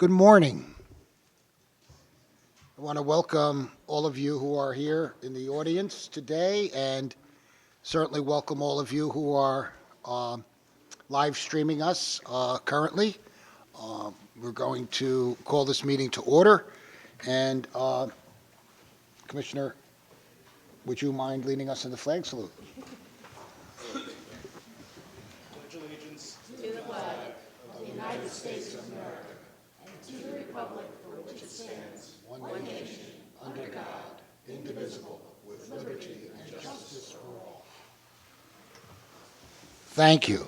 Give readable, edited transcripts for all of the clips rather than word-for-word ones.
Good morning. I want to welcome all of you who are here in the audience today, and certainly welcome all of you who are live streaming us currently. We're going to call this meeting to order, and Commissioner, would you mind leading us in the flag salute? Thank you.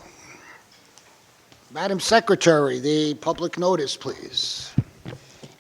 Madam Secretary, the public notice, please.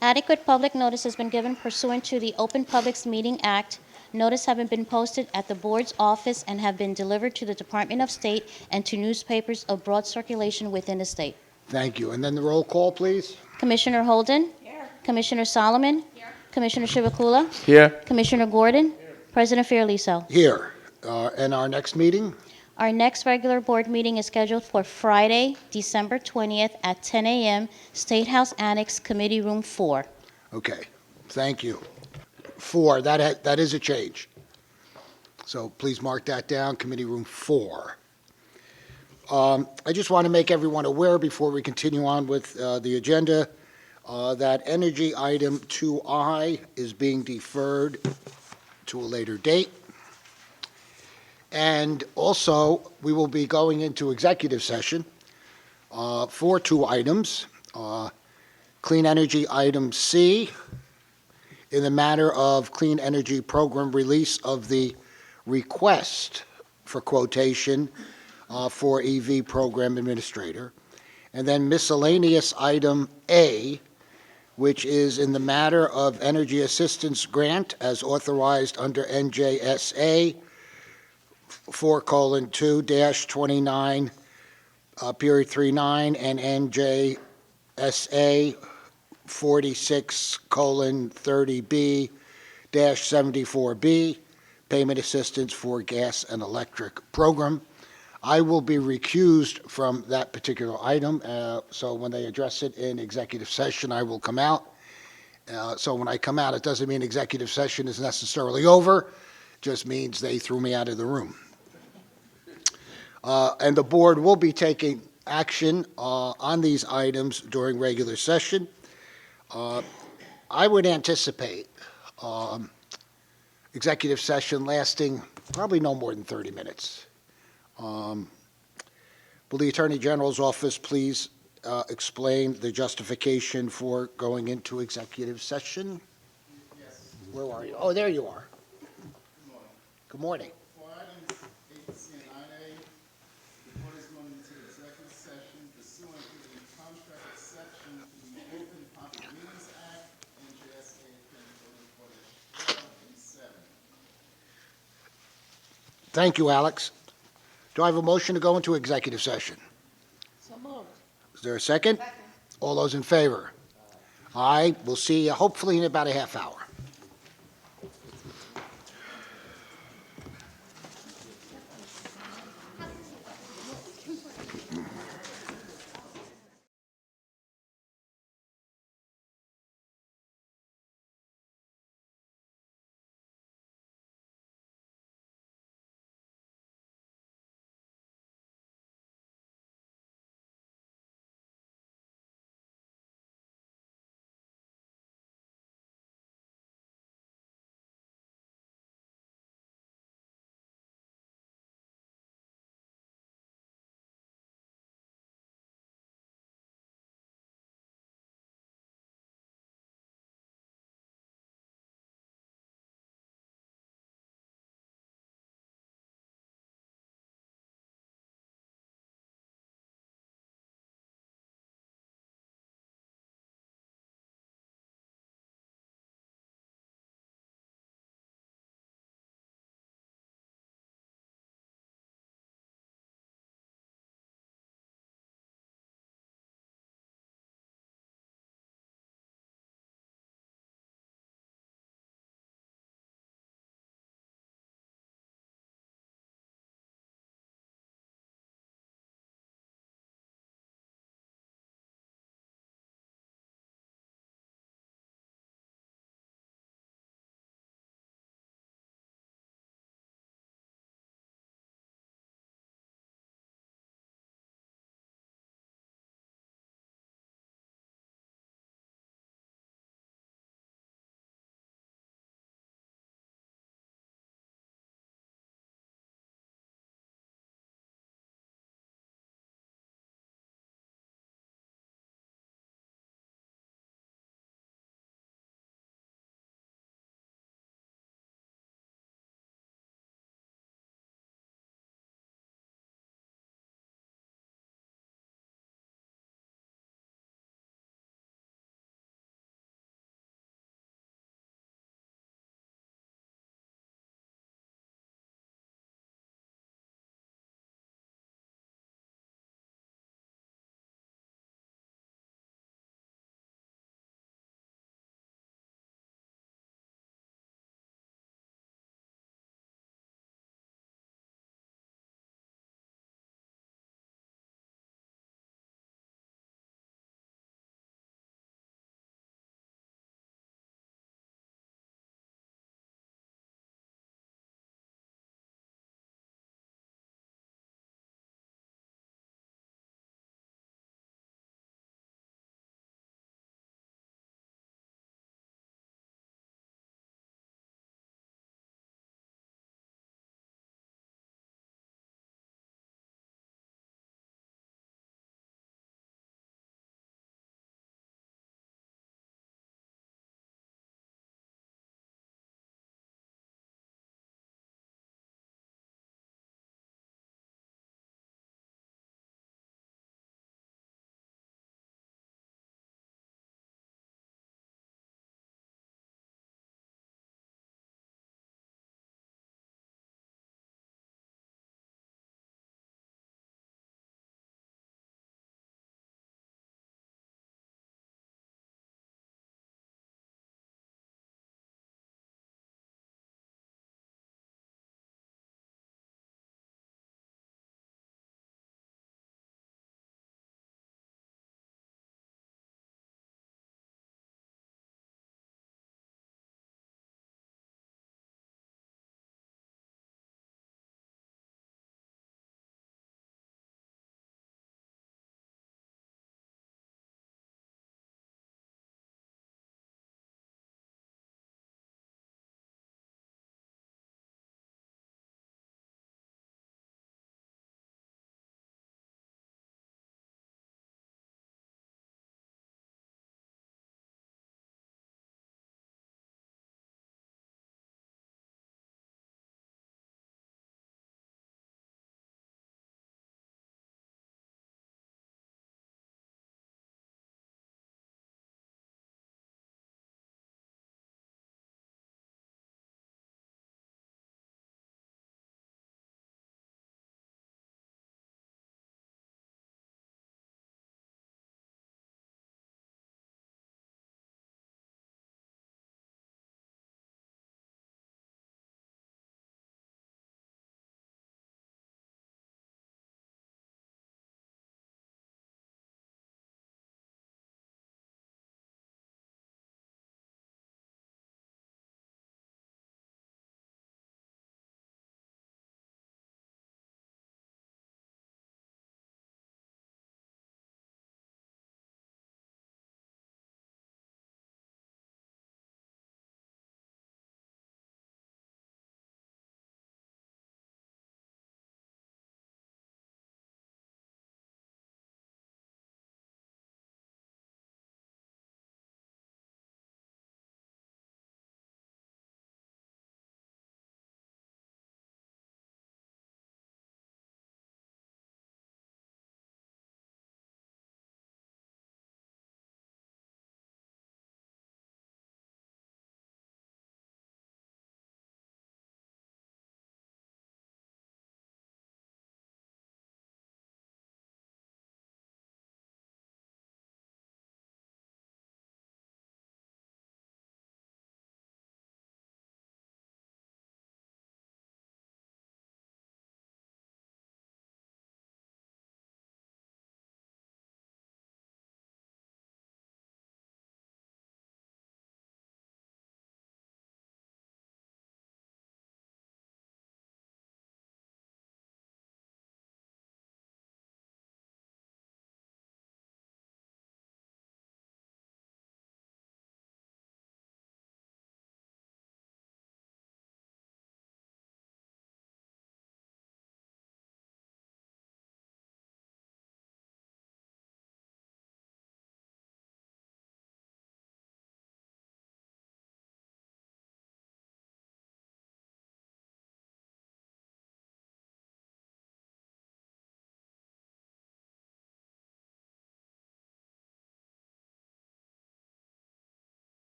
Adequate public notice has been given pursuant to the Open Publics Meeting Act. Notice having been posted at the board's office and have been delivered to the Department of State and to newspapers of broad circulation within the state. Thank you. And then the roll call, please. Commissioner Holden? Here. Commissioner Solomon? Here. Commissioner Chivukula? Here. Commissioner Gordon? Here. President Fiorliso. Here. And our next meeting? Our next regular board meeting is scheduled for Friday, December 20th at 10 a.m., State House Annex, Committee Room 4. Okay, thank you. 4, that is a change. So please mark that down, Committee Room 4. I just want to make everyone aware before we continue on with the agenda that energy item 2I is being deferred to a later date. And also, we will be going into executive session for 2 items. Clean energy item C, in the matter of clean energy program release of the request for quotation for EV program administrator. And then miscellaneous item A, which is in the matter of energy assistance grant as authorized under NJSA 4:2-29, period 39, and NJSA 46:30B-74B, payment assistance for gas and electric program. I will be recused from that particular item, so when they address it in executive session, I will come out. So when I come out, it doesn't mean executive session is necessarily over, it just means they threw me out of the room. And the board will be taking action on these items during regular session. I would anticipate executive session lasting probably no more than 30 minutes. Will the Attorney General's office please explain the justification for going into executive session? Yes. Where are you? Oh, there you are. Good morning. For items 8C and 9A, the board is going into executive session pursuant to the contract section of the Open Public Meetings Act, NJSA 10:40-12-7. Thank you, Alex. Do I have a motion to go into executive session? So moved. Is there a second? All those in favor? Aye. We'll see you hopefully in about a half hour.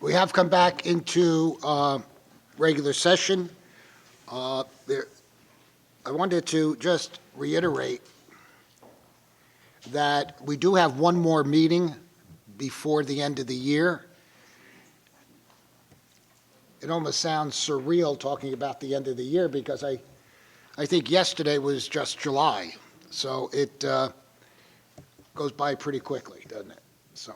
We have come back into regular session. I wanted to just reiterate that we do have one more meeting before the end of the year. It almost sounds surreal talking about the end of the year because I think yesterday was just July. So it goes by pretty quickly, doesn't it? So,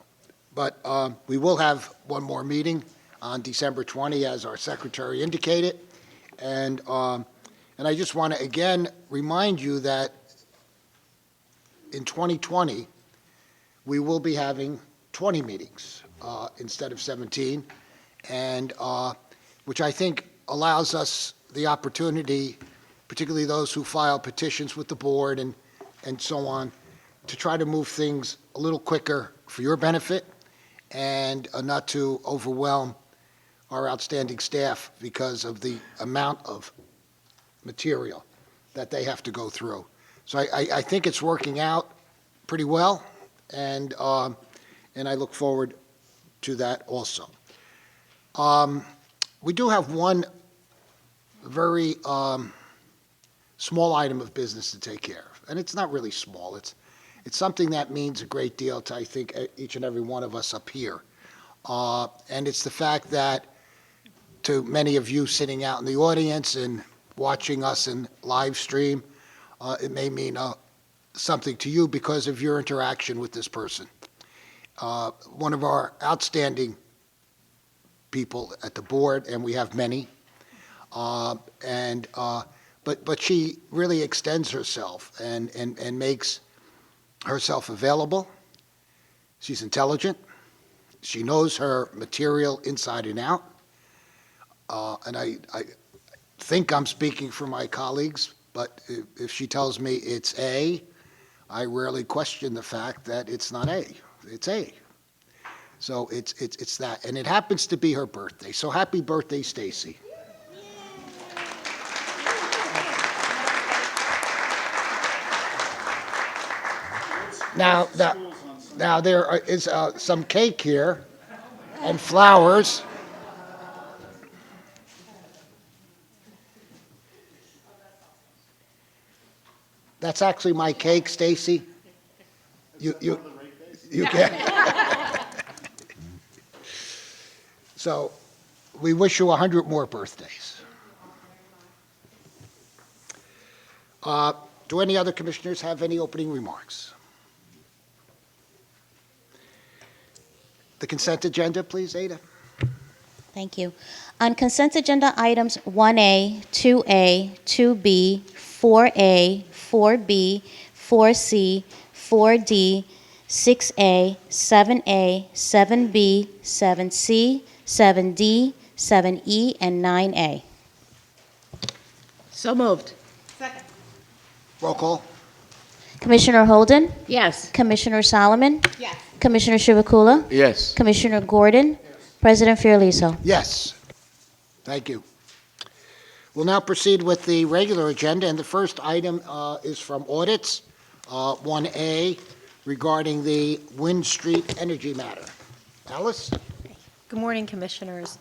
but we will have one more meeting on December 20, as our secretary indicated. And I just want to again remind you that in 2020, we will be having 20 meetings instead of 17, and which I think allows us the opportunity, particularly those who file petitions with the board and so on, to try to move things a little quicker for your benefit and not to overwhelm our outstanding staff because of the amount of material that they have to go through. So I think it's working out pretty well, and I look forward to that also. We do have one very small item of business to take care of, and it's not really small. It's something that means a great deal to, I think, each and every one of us up here. And it's the fact that to many of you sitting out in the audience and watching us in live stream, it may mean something to you because of your interaction with this person. One of our outstanding people at the board, and we have many, but she really extends herself and makes herself available. She's intelligent. She knows her material inside and out. And I think I'm speaking for my colleagues, but if she tells me it's A, I rarely question the fact that it's not A. It's A. So it's that. And it happens to be her birthday. So happy birthday, Stacy. Now there is some cake here and flowers. That's actually my cake, Stacy. You can. So we wish you 100 more birthdays. Do any other commissioners have any opening remarks? The consent agenda, please, Ada. Thank you. On consent agenda items 1A, 2A, 2B, 4A, 4B, 4C, 4D, 6A, 7A, 7B, 7C, 7D, 7E, and 9A. So moved. Roll call. Commissioner Holden? Yes. Commissioner Solomon? Yes. Commissioner Chivukula? Yes. Commissioner Gordon? President Fiorliso? Yes. Thank you. We'll now proceed with the regular agenda, and the first item is from audits, 1A, regarding the Wind Street Energy matter. Alice? Good morning, Commissioners.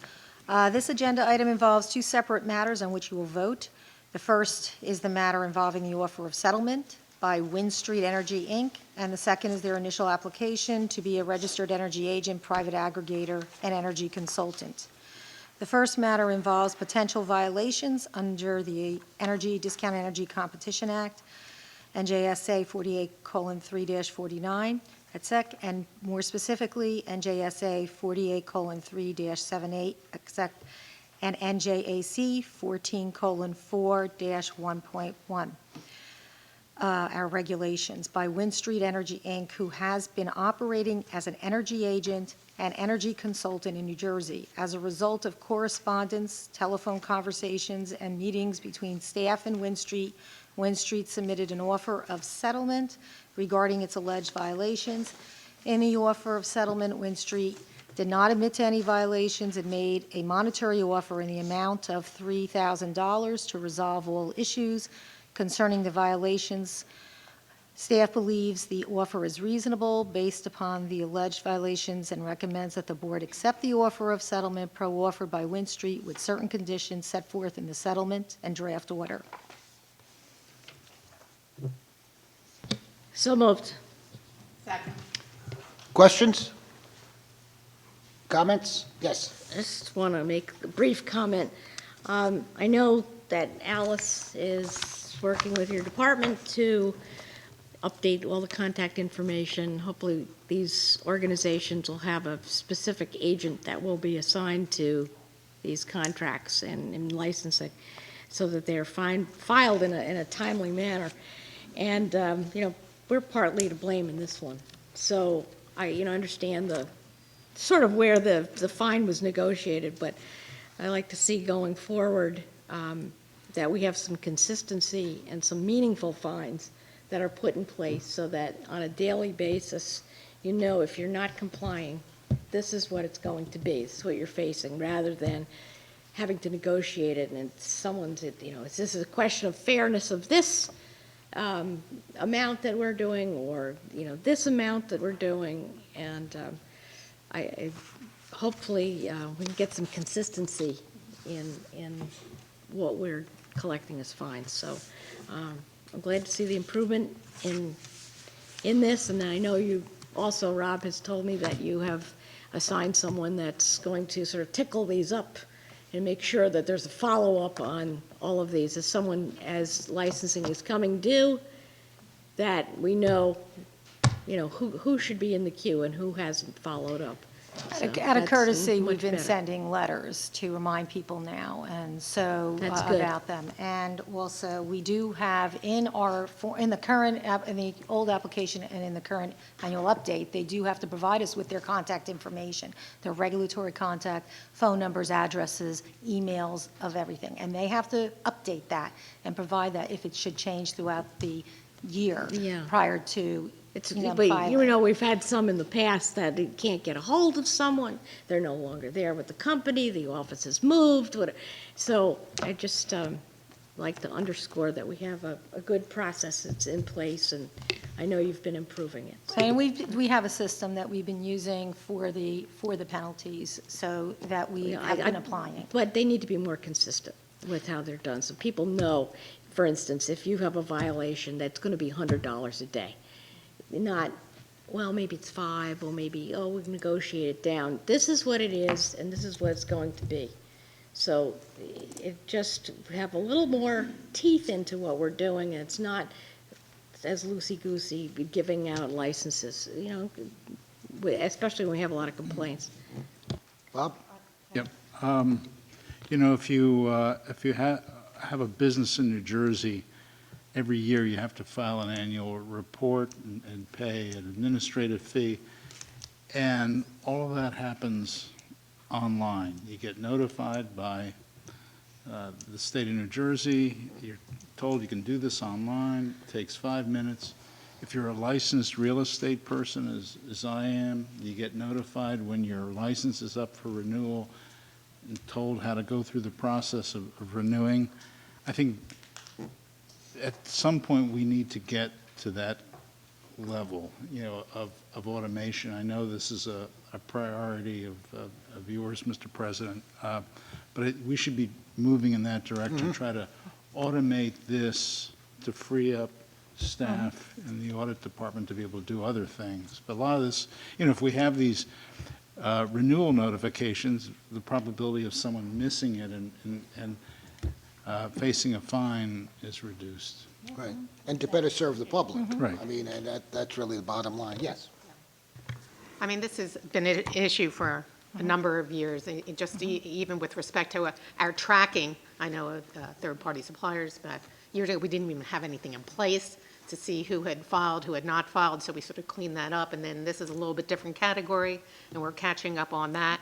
This agenda item involves two separate matters on which you will vote. The first is the matter involving the offer of settlement by Wind Street Energy, Inc., and the second is their initial application to be a registered energy agent, private aggregator, and energy consultant. The first matter involves potential violations under the Discount Energy Competition Act, NJSA 48:3-49, etc., and more specifically, NJSA 48:3-78, etc., and NJAC 14:4-1.1. Our regulations by Wind Street Energy, Inc., who has been operating as an energy agent and energy consultant in New Jersey as a result of correspondence, telephone conversations, and meetings between staff and Wind Street. Wind Street submitted an offer of settlement regarding its alleged violations. In the offer of settlement, Wind Street did not admit to any violations and made a monetary offer in the amount of $3,000 to resolve all issues concerning the violations Staff believes the offer is reasonable based upon the alleged violations and recommends that the board accept the offer of settlement pro offered by Win Street with certain conditions set forth in the settlement and draft order. So moved. Questions? Comments? Yes. I just want to make a brief comment. I know that Alice is working with your department to update all the contact information. Hopefully, these organizations will have a specific agent that will be assigned to these contracts and licensing so that they're filed in a timely manner. And, we're partly to blame in this one. So I, understand the sort of where the fine was negotiated, but I like to see going forward that we have some consistency and some meaningful fines that are put in place so that on a daily basis, if you're not complying, this is what it's going to be, this is what you're facing, rather than having to negotiate it and is this a question of fairness of this amount that we're doing or, this amount that we're doing, and I hopefully we can get some consistency in what we're collecting as fines. So I'm glad to see the improvement in this, and I know you also, Rob, has told me that you have assigned someone that's going to sort of tickle these up and make sure that there's a follow-up on all of these. As licensing is coming due, that we know, who should be in the queue and who hasn't followed up. So Out of that's courtesy, much we've been better. sending letters to remind people now, and so That's good. about them. And also, we do have in the current, in the old application and in the current annual update, they do have to provide us with their contact information, their regulatory contact, phone numbers, addresses, emails of everything. And they have to update that and provide that if it should change throughout the year Yeah. prior to But filing. we've had some in the past that you can't get a hold of someone, they're no longer there with the company, the office has moved, whatever. So I just like to underscore that we have a good process that's in place, and I know you've been improving it. And we have a system that we've been using for the penalties, so that we Yeah, have been applying. But they need to be more consistent with how they're done, so people know, for instance, if you have a violation, that's going to be $100 a day. Not, well, maybe it's 5, or maybe, we've negotiated it down. This is what it is, and this is what it's going to be. So it just have a little more teeth into what we're doing, and it's not as loosey-goosey giving out licenses, especially when we have a lot of complaints. Bob? Yep. If you have a business in New Jersey, every year you have to file an annual report and pay an administrative fee, and all of that happens online. You get notified by the state of New Jersey. You're told you can do this online. It takes 5 minutes. If you're a licensed real estate person, as I am, you get notified when your license is up for renewal and told how to go through the process of renewing. I think at some point we need to get to that level, of automation. I know this is a priority of yours, Mr. President, but we should be moving in that direction, try to automate this to free up staff in the audit department to be able to do other things. But a lot of this, if we have these renewal notifications, the probability of someone missing it and facing a fine is reduced. Right. And to better serve the public. Right. I mean, and that's really the bottom line. Yes. I mean, this has been an issue for a number of years, even with respect to our tracking. I know of third-party suppliers, but years ago, we didn't even have anything in place to see who had filed, who had not filed, so we sort of cleaned that up, and then this is a little bit different category, and we're catching up on that.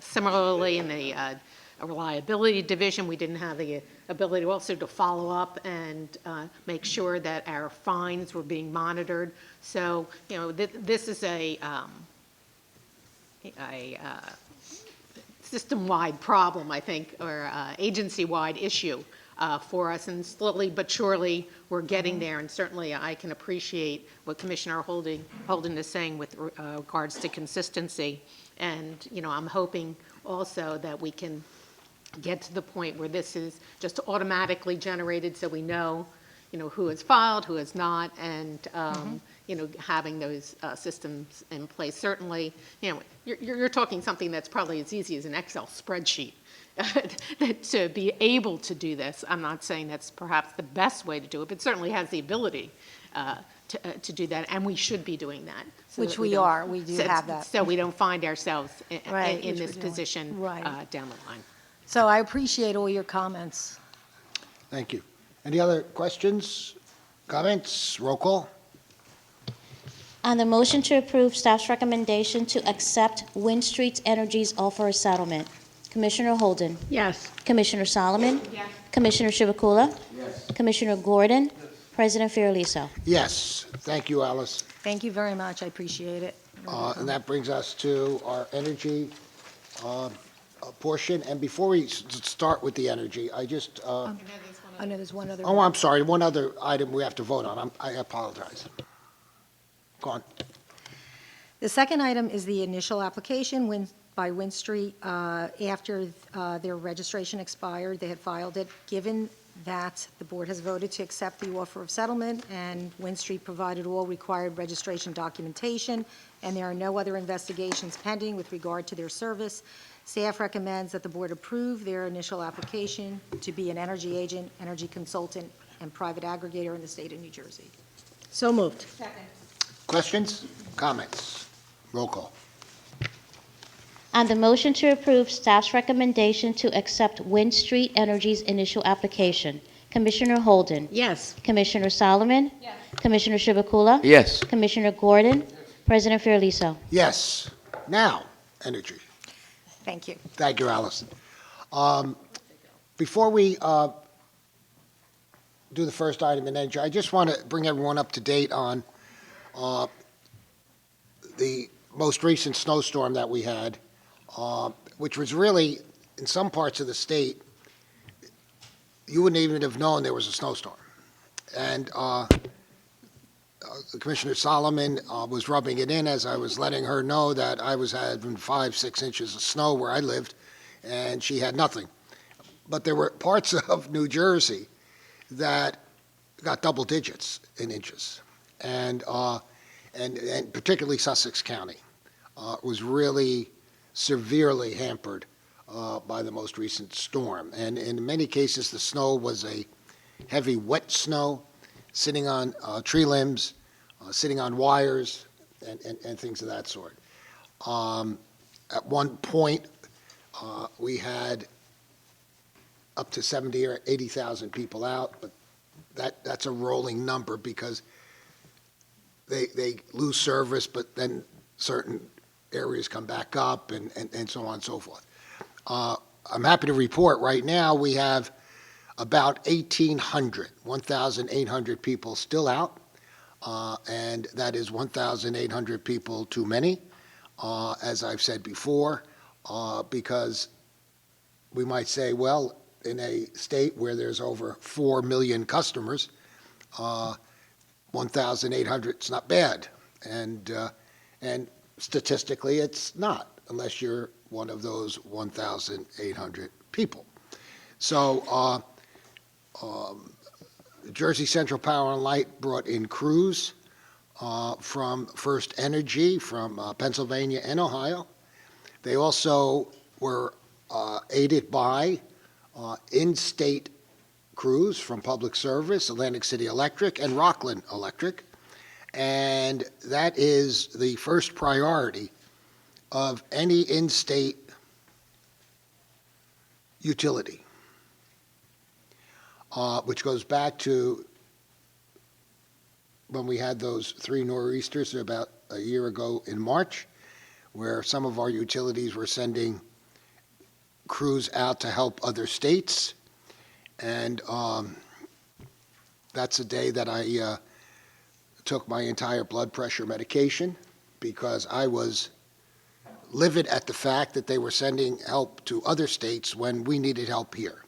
Similarly, in the reliability division, we didn't have the ability also to follow up and make sure that our fines were being monitored. So, this is a system-wide problem, I think, or agency-wide issue for us, and slowly but surely, we're getting there, and certainly I can appreciate what Commissioner Holden is saying with regards to consistency. And, I'm hoping also that we can get to the point where this is just automatically generated so we know, who has filed, who has not, and, having those systems in place. Certainly, you're talking something that's probably as easy as an Excel spreadsheet. To be able to do this, I'm not saying that's perhaps the best way to do it, but certainly has the ability to do that, and we should be doing that. So Which that we don't- are. We do have that. So we don't find ourselves Right, in which this we're doing. position Right. down the line. So I appreciate all your comments. Thank you. Any other questions, comments? Roll call? On the motion to approve staff's recommendation to accept Wind Street Energy's offer of settlement, Commissioner Holden, Yes. Commissioner Solomon, Commissioner Chivukula, Commissioner Gordon, President Fiordaliso. Yes. Thank you, Alice. Thank you very much. I appreciate it. And that brings us to our energy portion. And before we start with the energy, I just, I know there's one other. I'm sorry, one other item we have to vote on. I apologize. Go on. The second item is the initial application by Wind Street. After their registration expired, they had filed it. Given that the board has voted to accept the offer of settlement, and Wind Street provided all required registration documentation, and there are no other investigations pending with regard to their service, staff recommends that the board approve their initial application to be an energy agent, energy consultant, and private aggregator in the state of New Jersey. So moved. Questions, comments? Roll call. On the motion to approve staff's recommendation to accept Wind Street Energy's initial application, Commissioner Holden, Yes. Commissioner Solomon, Commissioner Chivukula, Yes. Commissioner Gordon, President Fiordaliso. Yes. Now, energy. Thank you. Thank you, Alice. Before we do the first item in energy, I just want to bring everyone up to date on the most recent snowstorm that we had, which was really, in some parts of the state, you wouldn't even have known there was a snowstorm. And Commissioner Solomon was rubbing it in as I was letting her know that I was having 5-6 inches of snow where I lived, and she had nothing. But there were parts of New Jersey that got double digits in inches, and particularly Sussex County was really severely hampered by the most recent storm. And in many cases, the snow was a heavy, wet snow, sitting on tree limbs, sitting on wires, and things of that sort. At one point, we had up to 70 or 80,000 people out, but that's a rolling number because they lose service, but then certain areas come back up and so on and so forth. I'm happy to report right now we have about 1,800 people still out, and that is 1,800 people too many, as I've said before, because we might say, well, in a state where there's over 4 million customers, 1,800 is not bad, and statistically it's not, unless you're one of those 1,800 people. So Jersey Central Power and Light brought in crews from First Energy from Pennsylvania and Ohio. They also were aided by in-state crews from Public Service, Atlantic City Electric, and Rockland Electric. And that is the first priority of any in-state utility, which goes back to when we had those 3 nor'easters about a year ago in March, where some of our utilities were sending crews out to help other states. And that's the day that I took my entire blood pressure medication, because I was livid at the fact that they were sending help to other states when we needed help here.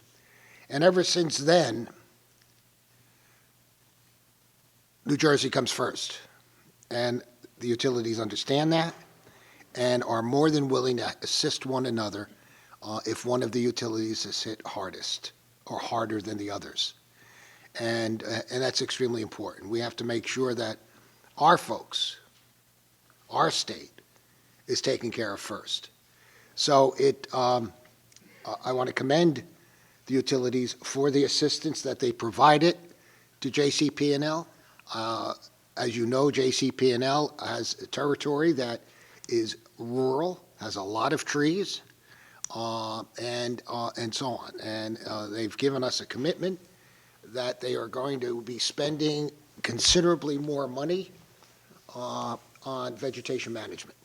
And ever since then, New Jersey comes first. And the utilities understand that and are more than willing to assist one another if one of the utilities is hit hardest or harder than the others. And that's extremely important. We have to make sure that our folks, our state, is taken care of first. So I want to commend the utilities for the assistance that they provided to JCP&L. As you know, JCP&L has a territory that is rural, has a lot of trees, and so on. And they've given us a commitment that they are going to be spending considerably more money on vegetation management.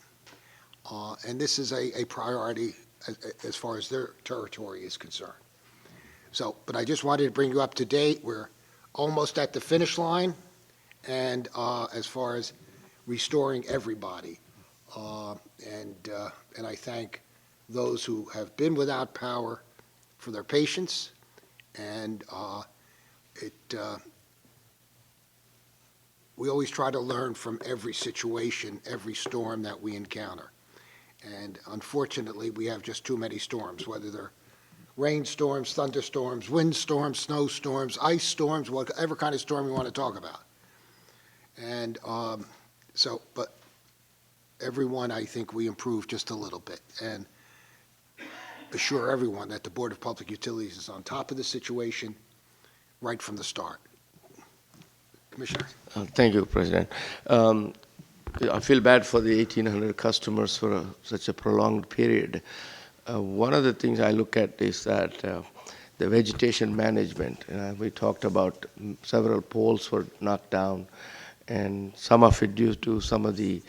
And this is a priority as far as their territory is concerned. So, but I just wanted to bring you up to date. We're almost at the finish line, and as far as restoring everybody. And I thank those who have been without power for their patience, and we always try to learn from every situation, every storm that we encounter. And unfortunately, we have just too many storms, whether they're rainstorms, thunderstorms, windstorms, snowstorms, ice storms, whatever kind of storm you want to talk about. And but everyone, I think we improved just a little bit, and assure everyone that the Board of Public Utilities is on top of the situation right from the start. Commissioner? Thank you, President. I feel bad for the 1,800 customers for such a prolonged period. One of the things I look at is that the vegetation management. We talked about several poles were knocked down, and some of it due to some of the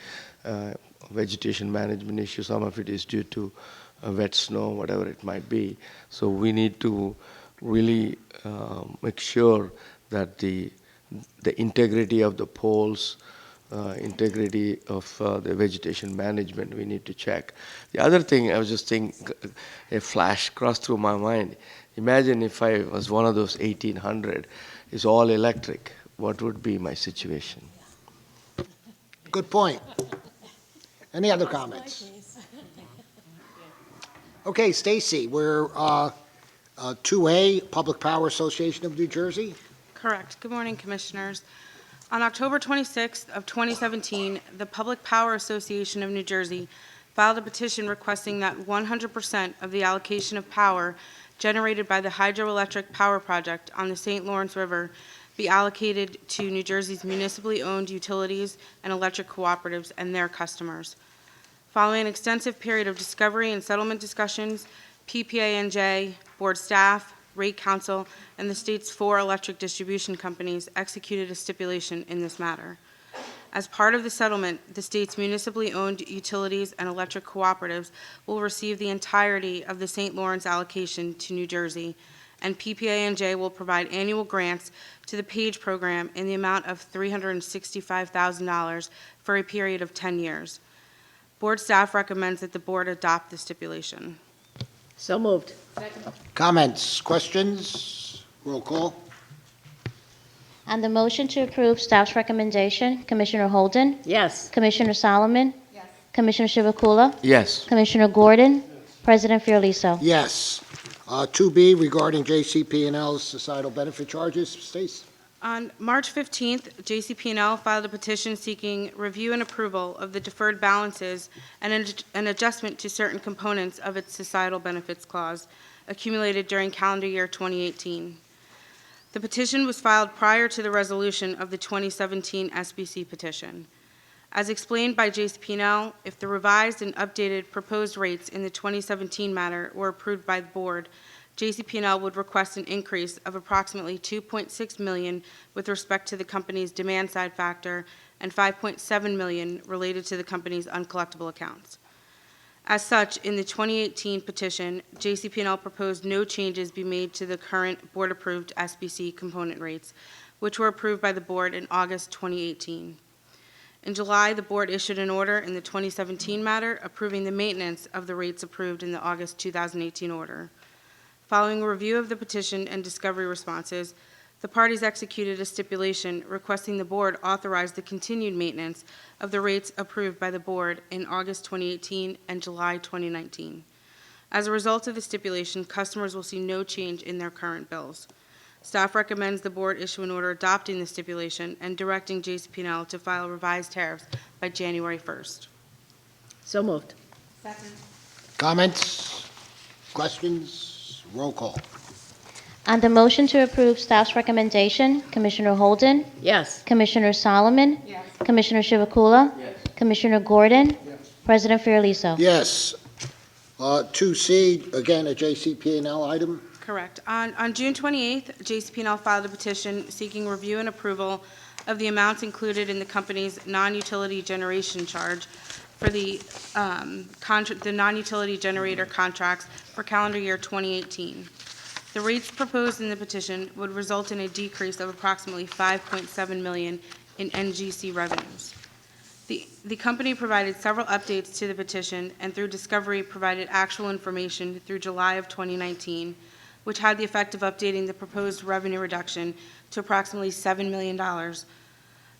vegetation management issues, some of it is due to wet snow, whatever it might be. So we need to really make sure that the integrity of the poles, integrity of the vegetation management, we need to check. The other thing, I was just thinking, a flash crossed through my mind. Imagine if I was one of those 1,800, it's all electric. What would be my situation? Good point. Any other comments? Okay, Stacy, we're 2A, Public Power Association of New Jersey. Correct. Good morning, Commissioners. On October 26th of 2017, the Public Power Association of New Jersey filed a petition requesting that 100% of the allocation of power generated by the hydroelectric power project on the St. Lawrence River be allocated to New Jersey's municipally owned utilities and electric cooperatives and their customers. Following an extensive period of discovery and settlement discussions, PPA&J, board staff, rate council, and the state's 4 electric distribution companies executed a stipulation in this matter. As part of the settlement, the state's municipally owned utilities and electric cooperatives will receive the entirety of the St. Lawrence allocation to New Jersey, and PPA&J will provide annual grants to the PAGE program in the amount of $365,000 for a period of 10 years. Board staff recommends that the board adopt the stipulation. So moved. Comments, questions? Roll call. On the motion to approve staff's recommendation, Commissioner Holden? Yes. Commissioner Solomon? Yes. Commissioner Chivukula? Yes. Commissioner Gordon? President Fiorliso? Yes. 2B, regarding JCP&L's societal benefit charges. Stace? On March 15th, JCP&L filed a petition seeking review and approval of the deferred balances and an adjustment to certain components of its societal benefits clause accumulated during calendar year 2018. The petition was filed prior to the resolution of the 2017 SBC petition. As explained by JCP&L, if the revised and updated proposed rates in the 2017 matter were approved by the board, JCP&L would request an increase of approximately $2.6 million with respect to the company's demand side factor and $5.7 million related to the company's uncollectible accounts. As such, in the 2018 petition, JCP&L proposed no changes be made to the current board-approved SBC component rates, which were approved by the board in August 2018. In July, the board issued an order in the 2017 matter approving the maintenance of the rates approved in the August 2018 order. Following a review of the petition and discovery responses, the parties executed a stipulation requesting the board authorize the continued maintenance of the rates approved by the board in August 2018 and July 2019. As a result of the stipulation, customers will see no change in their current bills. Staff recommends the board issue an order adopting the stipulation and directing JCP&L to file revised tariffs by January 1st. So moved. Comments? Questions? Roll call. On the motion to approve staff's recommendation, Commissioner Holden, Yes. Commissioner Solomon, Commissioner Chivukula, Commissioner Gordon, President Fiordaliso. Yes. 2C, again, a JCP&L item. Correct. On June 28th, JCP&L filed a petition seeking review and approval of the amounts included in the company's non-utility generation charge for the non-utility generator contracts for calendar year 2018. The rates proposed in the petition would result in a decrease of approximately $5.7 million in NGC revenues. The company provided several updates to the petition and through discovery provided actual information through July of 2019, which had the effect of updating the proposed revenue reduction to approximately $7 million.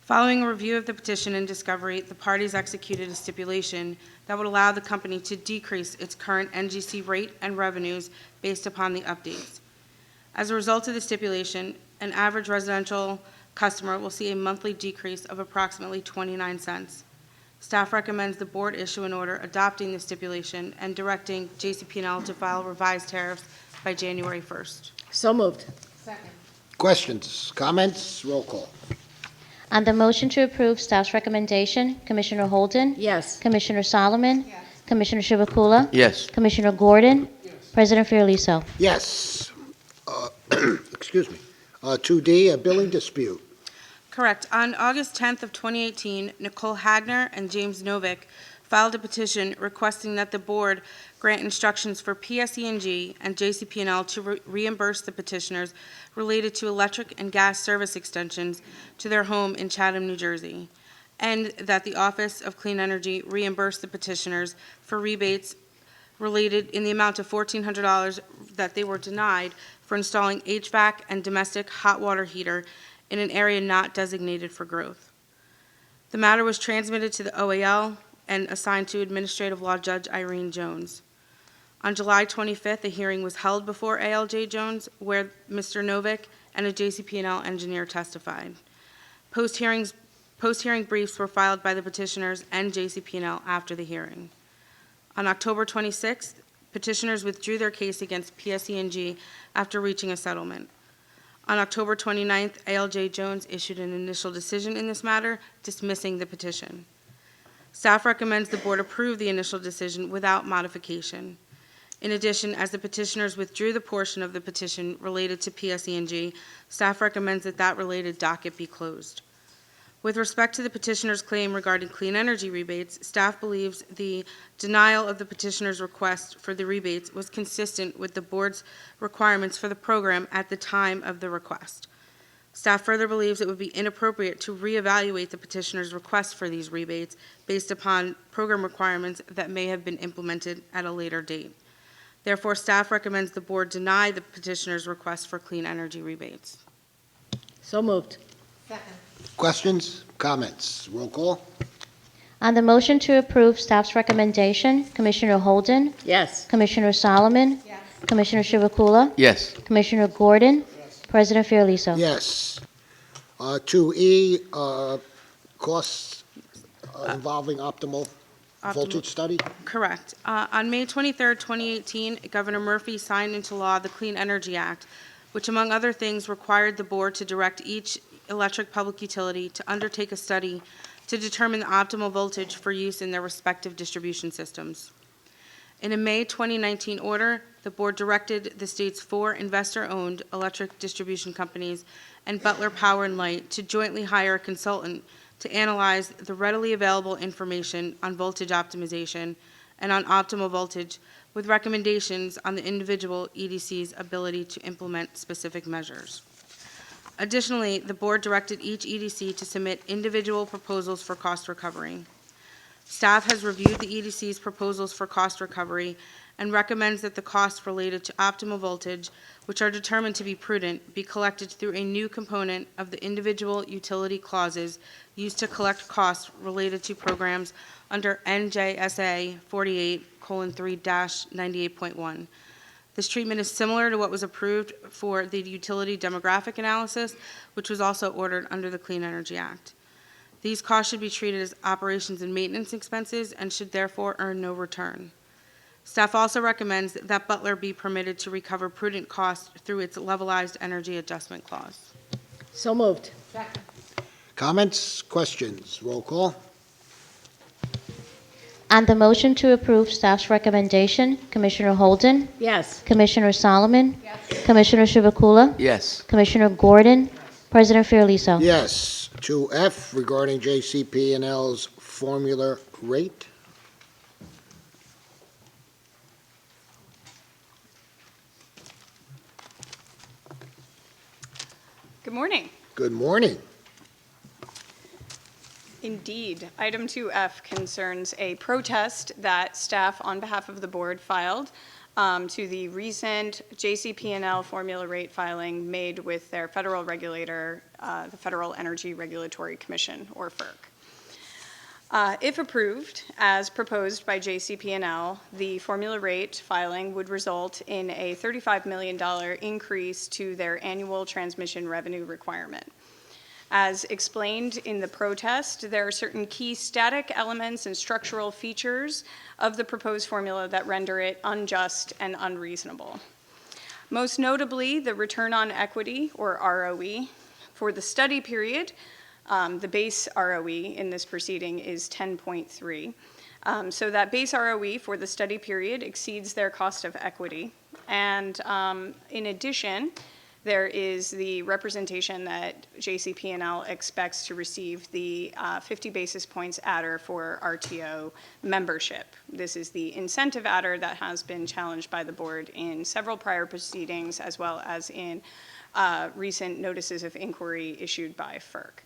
Following a review of the petition and discovery, the parties executed a stipulation that would allow the company to decrease its current NGC rate and revenues based upon the updates. As a result of the stipulation, an average residential customer will see a monthly decrease of approximately 29 cents. Staff recommends the board issue an order adopting the stipulation and directing JCP&L to file revised tariffs by January 1st. So moved. Questions? Comments? Roll call. On the motion to approve staff's recommendation, Commissioner Holden, Yes. Commissioner Solomon, Commissioner Chivukula, Yes. Commissioner Gordon, President Fiordaliso. Yes. Excuse me. 2D, a billing dispute. Correct. On August 10th of 2018, Nicole Hagner and James Novick filed a petition requesting that the board grant instructions for PSE&G and JCP&L to reimburse the petitioners related to electric and gas service extensions to their home in Chatham, New Jersey, and that the Office of Clean Energy reimburse the petitioners for rebates related in the amount of $1,400 that they were denied for installing HVAC and domestic hot water heater in an area not designated for growth. The matter was transmitted to the OAL and assigned to Administrative Law Judge Irene Jones. On July 25th, a hearing was held before ALJ Jones where Mr. Novick and a JCP&L engineer testified. Post-hearing briefs were filed by the petitioners and JCP&L after the hearing. On October 26th, petitioners withdrew their case against PSE&G after reaching a settlement. On October 29th, ALJ Jones issued an initial decision in this matter, dismissing the petition. Staff recommends the board approve the initial decision without modification. In addition, as the petitioners withdrew the portion of the petition related to PSE&G, staff recommends that that related docket be closed. With respect to the petitioner's claim regarding clean energy rebates, staff believes the denial of the petitioner's request for the rebates was consistent with the board's requirements for the program at the time of the request. Staff further believes it would be inappropriate to reevaluate the petitioner's request for these rebates based upon program requirements that may have been implemented at a later date. Therefore, staff recommends the board deny the petitioner's request for clean energy rebates. So moved. Questions? Comments? Roll call. On the motion to approve staff's recommendation, Commissioner Holden, Yes. Commissioner Solomon, Commissioner Chivukula, Yes. Commissioner Gordon, President Fiordaliso. Yes. 2E, costs involving optimal voltage study. Correct. On May 23rd, 2018, Governor Murphy signed into law the Clean Energy Act, which among other things required the board to direct each electric public utility to undertake a study to determine the optimal voltage for use in their respective distribution systems. In a May 2019 order, the board directed the state's 4 investor-owned electric distribution companies and Butler Power and Light to jointly hire a consultant to analyze the readily available information on voltage optimization and on optimal voltage with recommendations on the individual EDC's ability to implement specific measures. Additionally, the board directed each EDC to submit individual proposals for cost recovery. Staff has reviewed the EDC's proposals for cost recovery and recommends that the costs related to optimal voltage, which are determined to be prudent, be collected through a new component of the individual utility clauses used to collect costs related to programs under NJSA 48:3-98.1. This treatment is similar to what was approved for the utility demographic analysis, which was also ordered under the Clean Energy Act. These costs should be treated as operations and maintenance expenses and should therefore earn no return. Staff also recommends that Butler be permitted to recover prudent costs through its levelized energy adjustment clause. So moved. Comments, questions? Roll call. On the motion to approve staff's recommendation, Commissioner Holden, Yes. Commissioner Solomon, Commissioner Chivukula, Yes. Commissioner Gordon, President Fiordaliso. Yes. 2F regarding JCP&L's formula rate. Good morning. Good morning. Indeed, item 2F concerns a protest that staff on behalf of the board filed to the recent JCP&L formula rate filing made with their federal regulator, the Federal Energy Regulatory Commission, or FERC. If approved, as proposed by JCP&L, the formula rate filing would result in a $35 million increase to their annual transmission revenue requirement. As explained in the protest, there are certain key static elements and structural features of the proposed formula that render it unjust and unreasonable. Most notably, the return on equity, or ROE, for the study period. The base ROE in this proceeding is 10.3. So that base ROE for the study period exceeds their cost of equity. And in addition, there is the representation that JCP&L expects to receive the 50 basis points adder for RTO membership. This is the incentive adder that has been challenged by the board in several prior proceedings, as well as in recent notices of inquiry issued by FERC.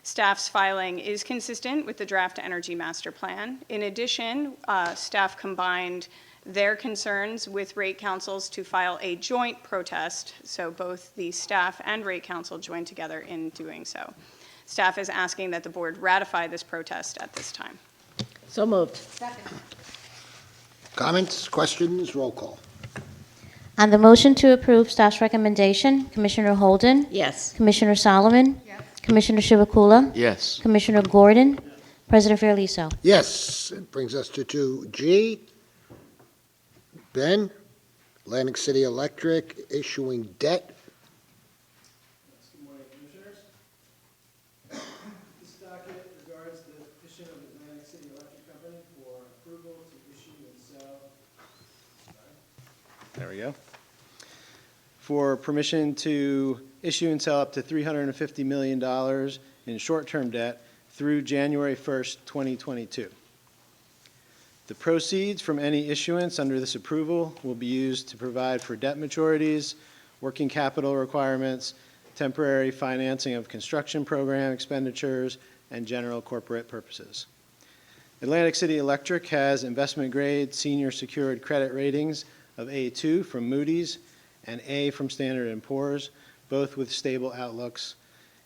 Staff's filing is consistent with the draft Energy Master Plan. In addition, staff combined their concerns with rate councils to file a joint protest, so both the staff and rate council joined together in doing so. Staff is asking that the board ratify this protest at this time. So moved. Comments, questions? Roll call. On the motion to approve staff's recommendation, Commissioner Holden, Yes. Commissioner Solomon, Commissioner Chivukula, Yes. Commissioner Gordon, President Fiordaliso. Yes. It brings us to 2G. Ben, Atlantic City Electric issuing debt. Good morning, Commissioners. This docket regards the petition of Atlantic City Electric Company for approval to issue and sell. There we go. For permission to issue and sell up to $350 million in short-term debt through January 1st, 2022. The proceeds from any issuance under this approval will be used to provide for debt maturities, working capital requirements, temporary financing of construction program expenditures, and general corporate purposes. Atlantic City Electric has investment-grade senior secured credit ratings of A2 from Moody's and A from Standard & Poor's, both with stable outlooks,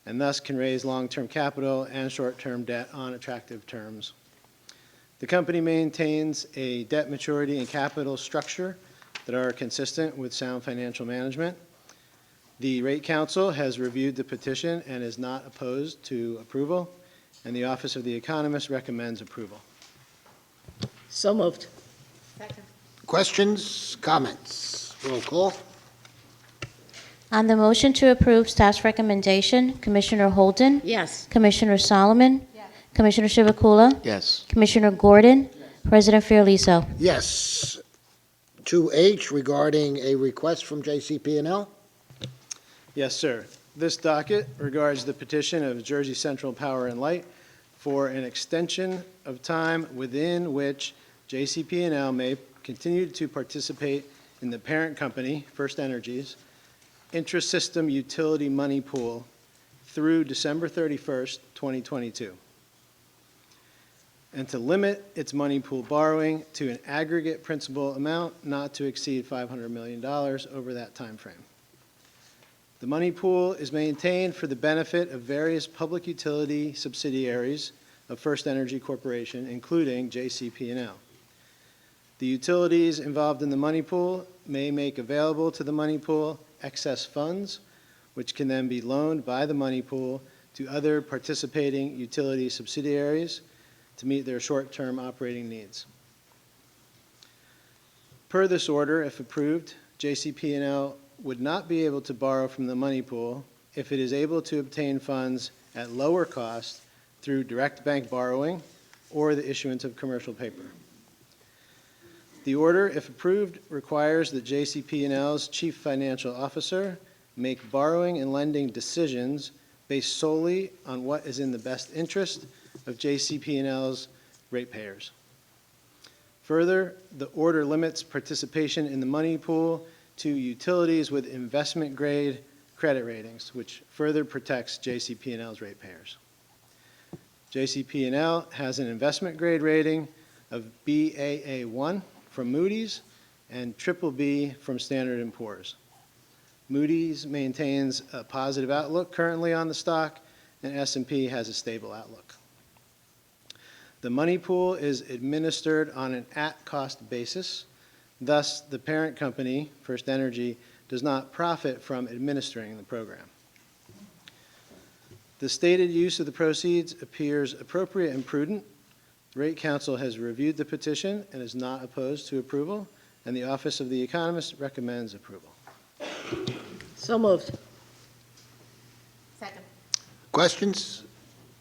and thus can raise long-term capital and short-term debt on attractive terms. The company maintains a debt maturity and capital structure that are consistent with sound financial management. The Rate Council has reviewed the petition and is not opposed to approval, and the Office of the Economist recommends approval. So moved. Questions, comments? Roll call. On the motion to approve staff's recommendation, Commissioner Holden, Yes. Commissioner Solomon, Commissioner Chivukula, Yes. Commissioner Gordon, President Fiordaliso. Yes. 2H regarding a request from JCP&L. Yes, sir. This docket regards the petition of Jersey Central Power and Light for an extension of time within which JCP&L may continue to participate in the parent company, First Energy's, intra-system utility money pool through December 31st, 2022. and to limit its money pool borrowing to an aggregate principal amount not to exceed $500 million over that time frame. The money pool is maintained for the benefit of various public utility subsidiaries of First Energy Corporation, including JCP&L. The utilities involved in the money pool may make available to the money pool excess funds, which can then be loaned by the money pool to other participating utility subsidiaries to meet their short-term operating needs. Per this order, if approved, JCP&L would not be able to borrow from the money pool if it is able to obtain funds at lower cost through direct bank borrowing or the issuance of commercial paper. The order, if approved, requires that JCP&L's Chief Financial Officer make borrowing and lending decisions based solely on what is in the best interest of JCP&L's ratepayers. Further, the order limits participation in the money pool to utilities with investment-grade credit ratings, which further protects JCP&L's ratepayers. JCP&L has an investment-grade rating of Baa1 from Moody's and BBB from Standard & Poor's. Moody's maintains a positive outlook currently on the stock, and S&P has a stable outlook. The money pool is administered on an at-cost basis. Thus, the parent company, First Energy, does not profit from administering the program. The stated use of the proceeds appears appropriate and prudent. The Rate Council has reviewed the petition and is not opposed to approval, and the Office of the Economist recommends approval. So moved. Second. Questions?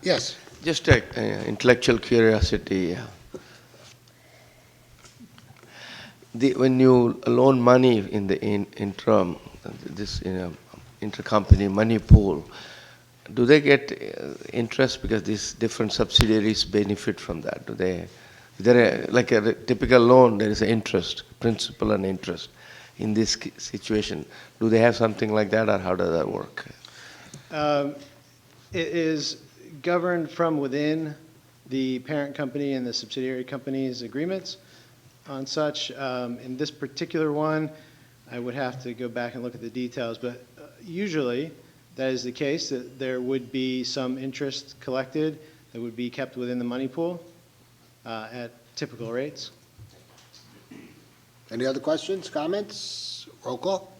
Yes. Just intellectual curiosity. When you loan money in the interim, this intercompany money pool, do they get interest because these different subsidiaries benefit from that? Do they? Is there like a typical loan? There is an interest, principal and interest. In this situation, do they have something like that, or how does that work? It is governed from within the parent company and the subsidiary company's agreements on such. In this particular one, I would have to go back and look at the details, but usually that is the case, that there would be some interest collected that would be kept within the money pool at typical rates. Any other questions, comments? Roll call.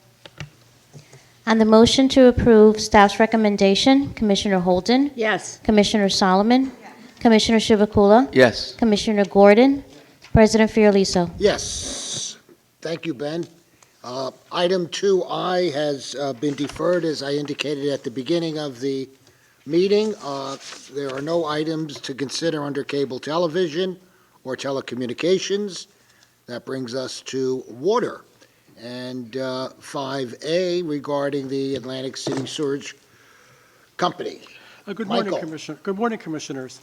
On the motion to approve staff's recommendation, Commissioner Holden, Yes. Commissioner Solomon, Commissioner Chivukula, Yes. Commissioner Gordon, President Fiorelliso. Yes. Thank you, Ben. Item 2I has been deferred, as I indicated at the beginning of the meeting. There are no items to consider under cable television or telecommunications. That brings us to water. And 5A regarding the Atlantic City Sewage Company. Good morning, Michael. Commissioner. Good morning, Commissioners.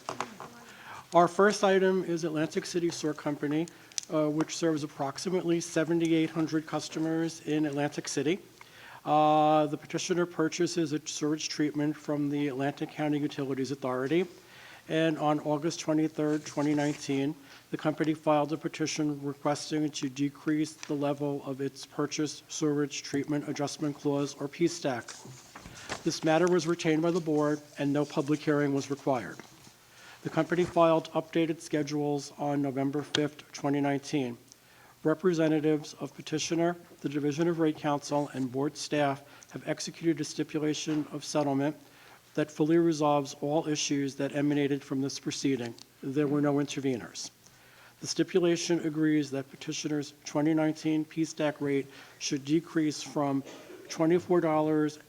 Our first item is Atlantic City Sewer Company, which serves approximately 7,800 customers in Atlantic City. The petitioner purchases its sewage treatment from the Atlantic County Utilities Authority, and on August 23rd, 2019, the company filed a petition requesting to decrease the level of its purchased sewage treatment adjustment clause, or PSTAC. This matter was retained by the board, and no public hearing was required. The company filed updated schedules on November 5th, 2019. Representatives of petitioner, the Division of Rate Counsel, and board staff have executed a stipulation of settlement that fully resolves all issues that emanated from this proceeding. There were no interveners. The stipulation agrees that petitioner's 2019 PSTAC rate should decrease from $24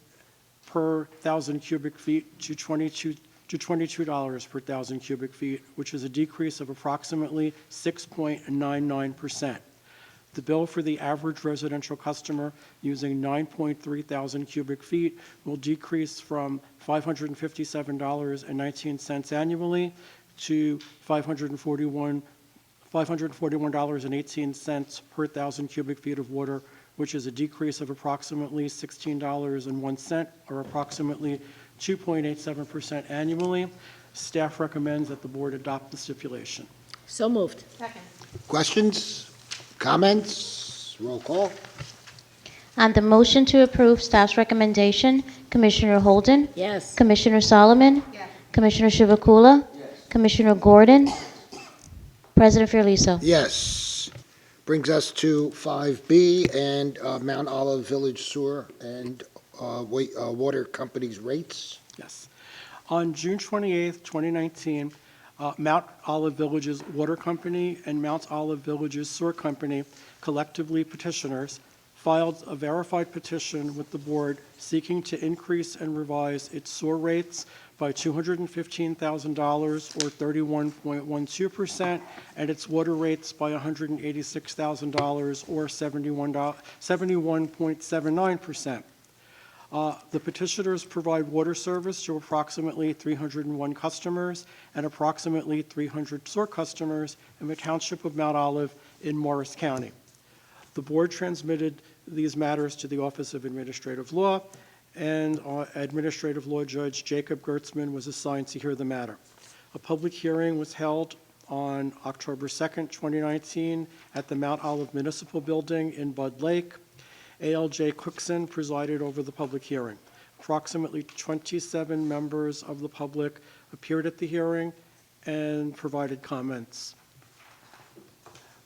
per 1,000 cubic feet to $22 per 1,000 cubic feet, which is a decrease of approximately 6.99%. The bill for the average residential customer using 9.3 thousand cubic feet will decrease from $557.19 annually to $541.18 per 1,000 cubic feet of water, which is a decrease of approximately $16.01, or approximately 2.87% annually. Staff recommends that the board adopt the stipulation. So moved. Questions? Comments? Roll call. On the motion to approve staff's recommendation, Commissioner Holden? Yes. Commissioner Solomon? Commissioner Chivukula? Commissioner Gordon? President Fiorelliso? Yes. Brings us to 5B and Mount Olive Village Sewer and Water Company's rates. Yes. On June 28th, 2019, Mount Olive Village's Water Company and Mount Olive Village's Sewer Company, collectively petitioners, filed a verified petition with the board seeking to increase and revise its sewer rates by $215,000 or 31.12%, and its water rates by $186,000 or 71.79%. The petitioners provide water service to approximately 301 customers and approximately 300 sewer customers in the township of Mount Olive in Morris County. The board transmitted these matters to the Office of Administrative Law, and Administrative Law Judge Jacob Gertzman was assigned to hear the matter. A public hearing was held on October 2nd, 2019, at the Mount Olive Municipal Building in Bud Lake. ALJ Cookson presided over the public hearing. Approximately 27 members of the public appeared at the hearing and provided comments.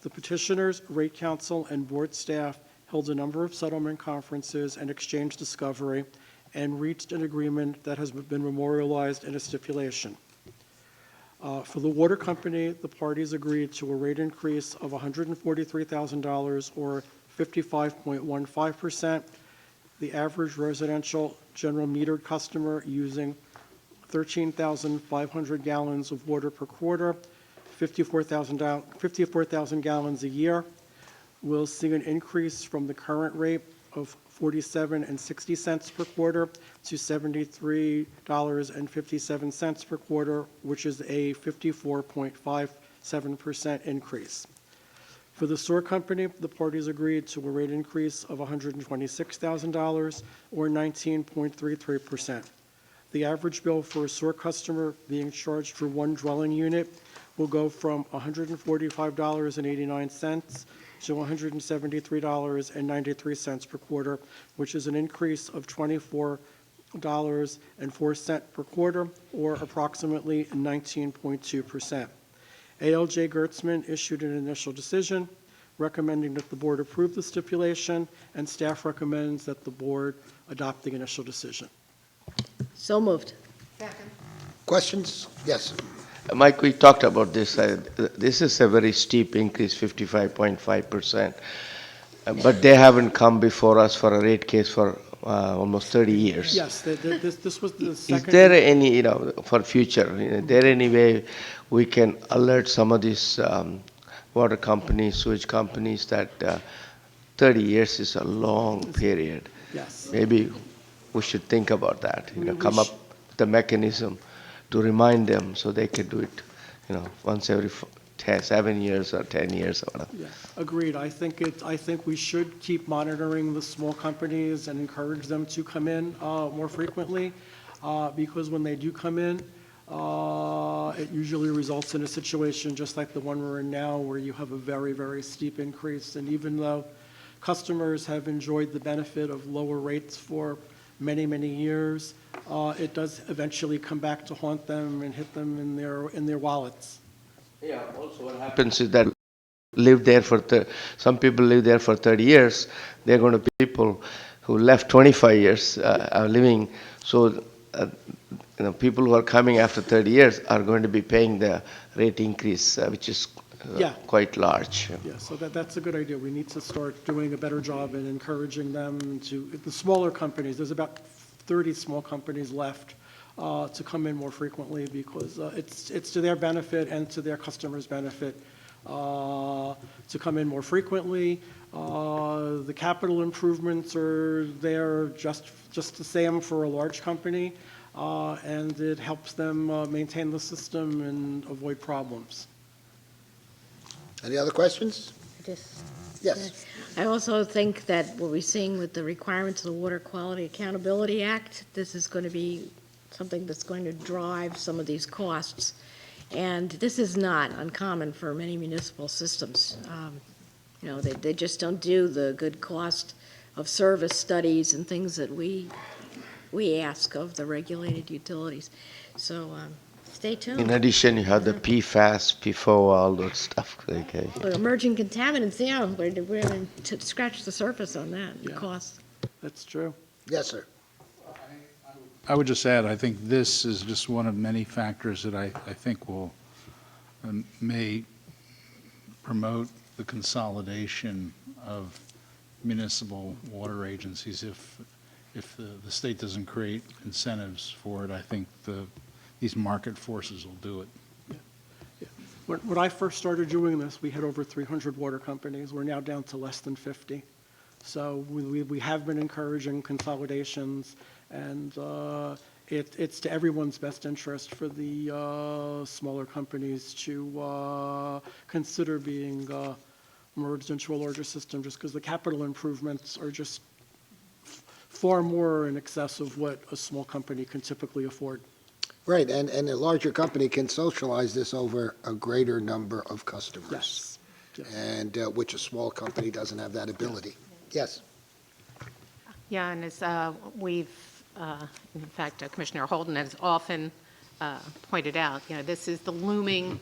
The petitioners, rate counsel, and board staff held a number of settlement conferences and exchanged discovery and reached an agreement that has been memorialized in a stipulation. For the water company, the parties agreed to a rate increase of $143,000 or 55.15%. The average residential general metered customer using 13,500 gallons of water per quarter, 54,000 gallons a year, will see an increase from the current rate of $47.60 per quarter to $73.57 per quarter, which is a 54.57% increase. For the sewer company, the parties agreed to a rate increase of $126,000 or 19.33%. The average bill for a sewer customer being charged for one dwelling unit will go from $145.89 to $173.93 per quarter, which is an increase of $24.04 per quarter, or approximately 19.2%. ALJ Gertzman issued an initial decision recommending that the board approve the stipulation, and staff recommends that the board adopt the initial decision. So moved. Questions? Yes. Mike, we talked about this. This is a very steep increase, 55.5%. But they haven't come before us for a rate case for almost 30 years. Yes, this was the Is second. there any, for future, is there any way we can alert some of these water companies, sewage companies that 30 years is a long period? Yes. Maybe we should think about that, come up with a mechanism to remind them so they can do it, once every 7 years or 10 years or whatever. Yeah, agreed. I think we should keep monitoring the small companies and encourage them to come in more frequently, because when they do come in, it usually results in a situation just like the one we're in now, where you have a very, very steep increase. And even though customers have enjoyed the benefit of lower rates for many, many years, it does eventually come back to haunt them and hit them in their wallets. Yeah, also what happens is that some people live there for 30 years. They're going to be people who left 25 years are living. So, people who are coming after 30 years are going to be paying the rate increase, which is quite large. Yeah, so that's a good idea. We need to start doing a better job in encouraging them the smaller companies. There's about 30 small companies left to come in more frequently, because it's to their benefit and to their customers' benefit to come in more frequently. The capital improvements are there just the same for a large company, and it helps them maintain the system and avoid problems. Any other questions? Yes. I also think that what we're seeing with the requirements of the Water Quality Accountability Act, this is going to be something that's going to drive some of these costs. And this is not uncommon for many municipal systems. You know, they just don't do the good cost of service studies and things that we ask of the regulated utilities. So stay tuned. In addition, you have the PFAS, PFO, all that stuff. Okay. The emerging contaminants, yeah, we're going to scratch the surface on that, the Yeah. cost. That's true. Yes, sir. I would just add, I think this is just one of many factors that I think will, may promote the consolidation of municipal water agencies. If the state doesn't create incentives for it, I think these market forces will do it. When I first started doing this, we had over 300 water companies. We're now down to less than 50. So we have been encouraging consolidations, and it's to everyone's best interest for the smaller companies to consider being merged into a larger system, just because the capital improvements are just far more in excess of what a small company can typically afford. Right, and a larger company can socialize this over a greater number of customers. Yes. Yes. And which a small company doesn't have that ability. Yes. Yeah, and as we've, in fact, Commissioner Holden has often pointed out, you know, this is the looming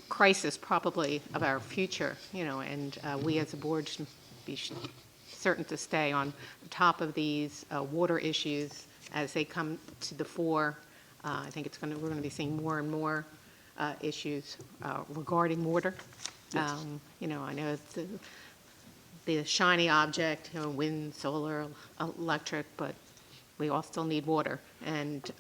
crisis probably of our future, you know, and we as a board should be certain to stay on top of these water issues as they come to the fore. I think we're going to be seeing more and more issues regarding water. You know, I know it's the shiny object, you know, wind, solar, electric, but we all still need water, and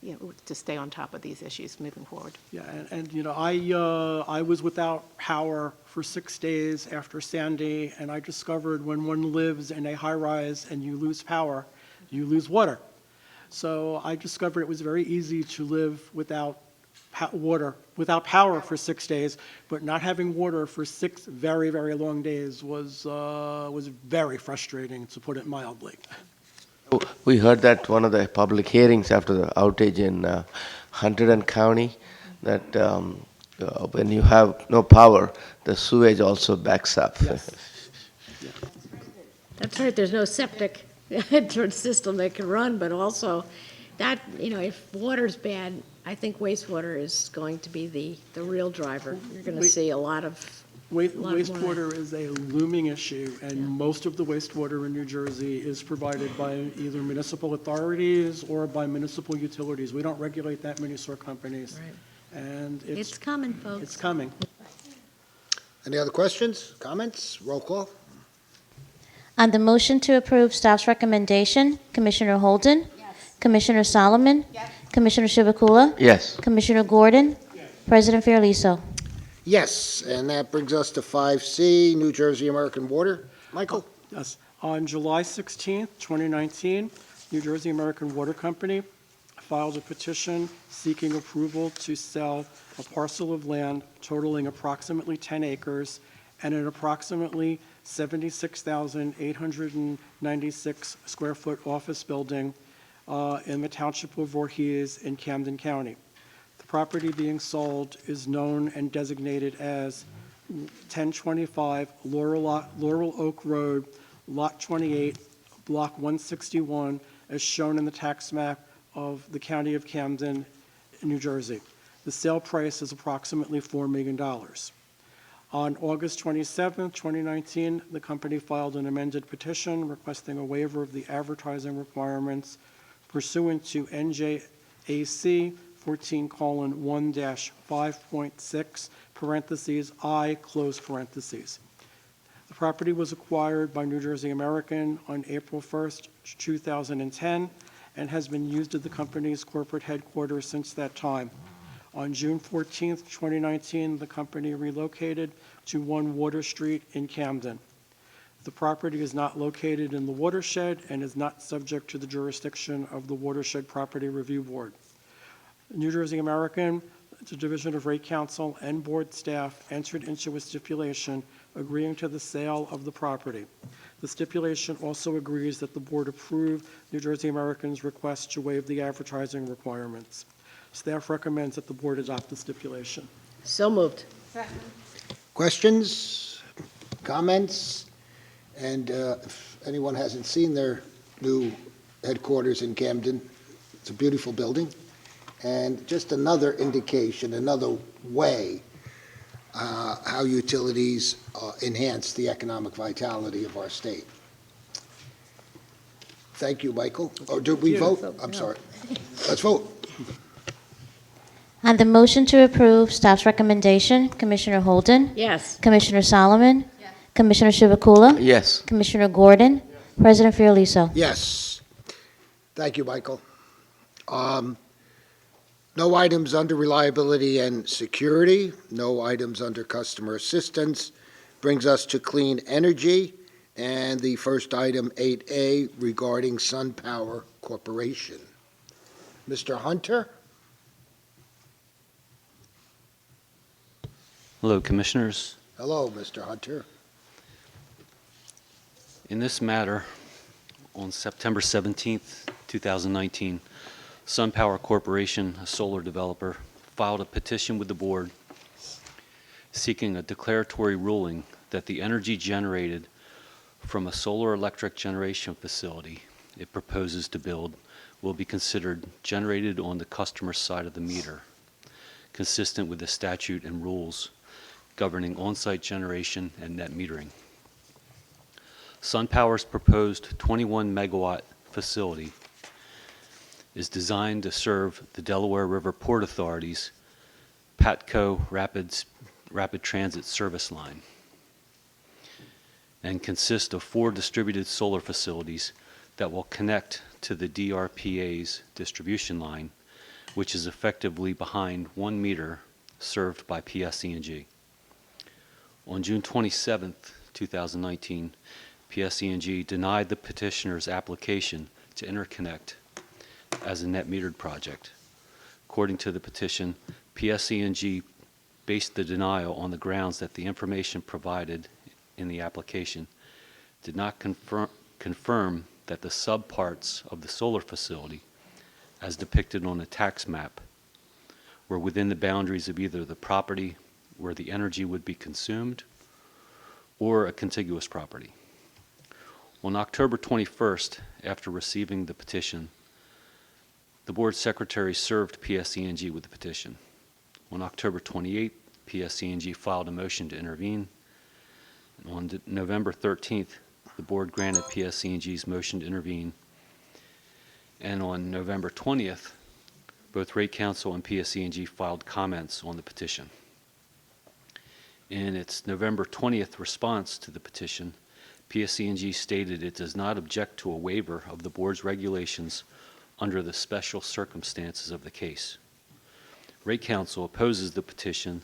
you know, to stay on top of these issues moving forward. Yeah, and you know, I was without power for 6 days after Sandy, and I discovered when one lives in a high-rise and you lose power, you lose water. So I discovered it was very easy to live without without power for 6 days, but not having water for 6 very, very long days was very frustrating, to put it mildly. We heard that one of the public hearings after the outage in Hunterdon County, that when you have no power, the sewage also backs up. Yes. That's right, there's no septic system that can run, but also that, you know, if water's bad, I think wastewater is going to be the real driver. You're going to see a lot of Wastewater is a looming issue, and most of the wastewater in New Jersey is provided by either municipal authorities or by municipal utilities. We don't regulate that many sewer companies. Right. And It's coming, folks. it's coming. Any other questions, comments? Roll call. On the motion to approve staff's recommendation, Commissioner Holden? Yes. Commissioner Solomon? Yes. Commissioner Chivukula? Yes. Commissioner Gordon? Yes. President Fiordaliso? Yes, and that brings us to 5C, New Jersey American Water. Michael? Yes. On July 16th, 2019, New Jersey American Water Company filed a petition seeking approval to sell a parcel of land totaling approximately 10 acres and an approximately 76,896 square foot office building in the township of Voorhees in Camden County. The property being sold is known and designated as 1025 Laurel Oak Road, Lot 28, Block 161, as shown in the tax map of the County of Camden, New Jersey. The sale price is approximately $4 million. On August 27, 2019, the company filed an amended petition requesting a waiver of the advertising requirements pursuant to NJAC 14:1-5.6, parentheses, I, close parentheses. The property was acquired by New Jersey American on April 1st, 2010, and has been used as the company's corporate headquarters since that time. On June 14th, 2019, the company relocated to 1 Water Street in Camden. The property is not located in the watershed and is not subject to the jurisdiction of the Watershed Property Review Board. New Jersey American, the Division of Rate Counsel, and board staff entered into a stipulation agreeing to the sale of the property. The The stipulation also agrees that the board approve New Jersey American's request to waive the advertising requirements. Staff recommends that the board adopt the stipulation. So moved. Questions, comments? And if anyone hasn't seen their new headquarters in Camden, it's a beautiful building. And just another indication, another way how utilities enhance the economic vitality of our state. Thank you, Michael. Or did we vote? I'm sorry. Let's vote. On the motion to approve staff's recommendation, Commissioner Holden? Yes. Commissioner Solomon? Commissioner Chivukula? Yes. Commissioner Gordon? President Fiordaliso? Yes. Thank you, Michael. No items under reliability and security, no items under customer assistance. Brings us to clean energy, and the first item, 8A, regarding SunPower Corporation. Mr. Hunter? Hello, Commissioners. Hello, Mr. Hunter. In this matter, on September 17th, 2019, SunPower Corporation, a solar developer, filed a petition with the board seeking a declaratory ruling that the energy generated from a solar electric generation facility it proposes to build will be considered generated on the customer's side of the meter, consistent with the statute and rules governing on-site generation and net metering. SunPower's proposed 21-megawatt facility is designed to serve the Delaware River Port Authority's PATCO Rapid Transit Service Line and consists of 4 distributed solar facilities that will connect to the DRPA's distribution line, which is effectively behind 1 meter served by PSE&G. On June 27, 2019, PSE&G denied the petitioner's application to interconnect as a net metered project. According to the petition, PSE&G based the denial on the grounds that the information provided in the application did not confirm that the subparts of the solar facility, as depicted on the tax map, were within the boundaries of either the property where the energy would be consumed or a contiguous property. On October 21st, after receiving the petition, the board secretary served PSE&G with the petition. On October 28th, PSE&G filed a motion to intervene. And on November 13th, the board granted PSE&G's motion to intervene. And on November 20th, both Rate Counsel and PSE&G filed comments on the petition. In its November 20th response to the petition, PSE&G stated it does not object to a waiver of the board's regulations under the special circumstances of the case. Rate Counsel opposes the petition,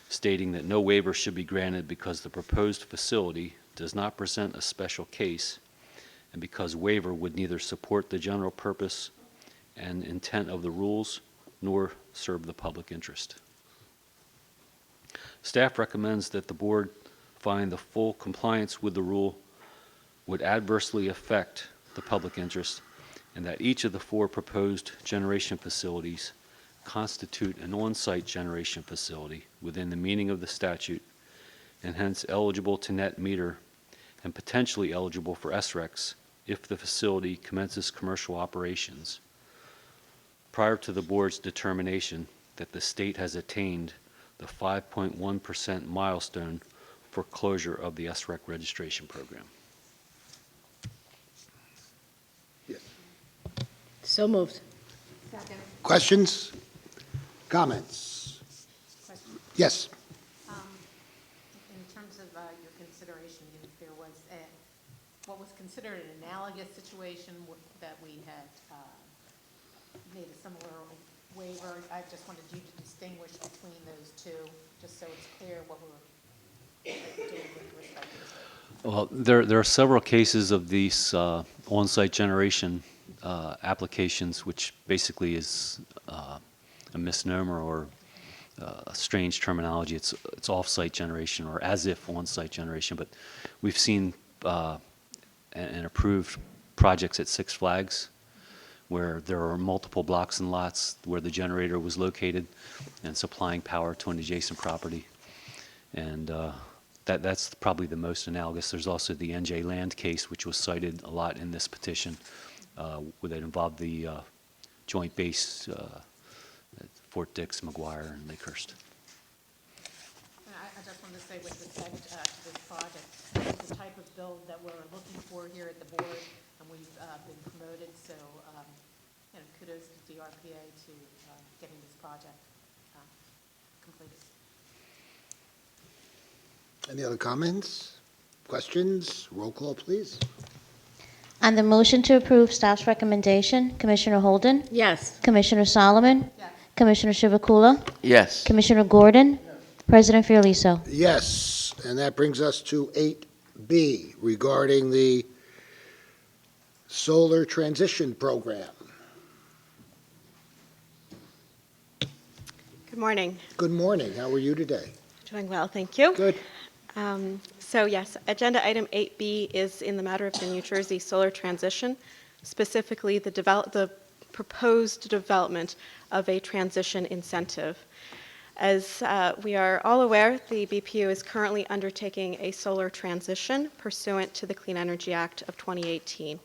stating that no waiver should be granted because the proposed facility does not present a special case and because waiver would neither support the general purpose and intent of the rules nor serve the public interest. Staff recommends that the board find the full compliance with the rule would adversely affect the public interest and that each of the 4 proposed generation facilities constitute an on-site generation facility within the meaning of the statute and hence eligible to net meter and potentially eligible for SRECs if the facility commences commercial operations prior to the board's determination that the state has attained the 5.1% milestone for closure of the SREC registration program. So moved. Questions? Comments? Yes. In terms of your consideration, if there was what was considered an analogous situation that we had made a similar waiver, I just wanted you to distinguish between those two, just so it's clear what we're doing with respect to this. Well, there are several cases of these on-site generation applications, which basically is a misnomer or a strange terminology. It's off-site generation or as if on-site generation, but we've seen and approved projects at Six Flags, where there are multiple blocks and lots where the generator was located and supplying power to an adjacent property. And that's probably the most analogous. There's also the NJ Land case, which was cited a lot in this petition, where it involved the joint base at Fort Dix, McGuire, and Lakehurst. I just wanted to say with respect to this project, the type of build that we're looking for here at the board, and we've been promoted, so kudos to DRPA to getting this project completed. Any other comments, questions? Roll call, please. On the motion to approve staff's recommendation, Commissioner Holden? Yes. Commissioner Solomon? Yes. Commissioner Chivukula? Yes. Commissioner Gordon? President Fiorelliso? Yes, and that brings us to 8B regarding the solar transition program. Good morning. Good morning. How are you today? Doing well, thank you. Good. So yes, agenda item 8B is in the matter of the New Jersey solar transition, specifically the proposed development of a transition incentive. As we are all aware, the BPU is currently undertaking a solar transition pursuant to the Clean Energy Act of 2018,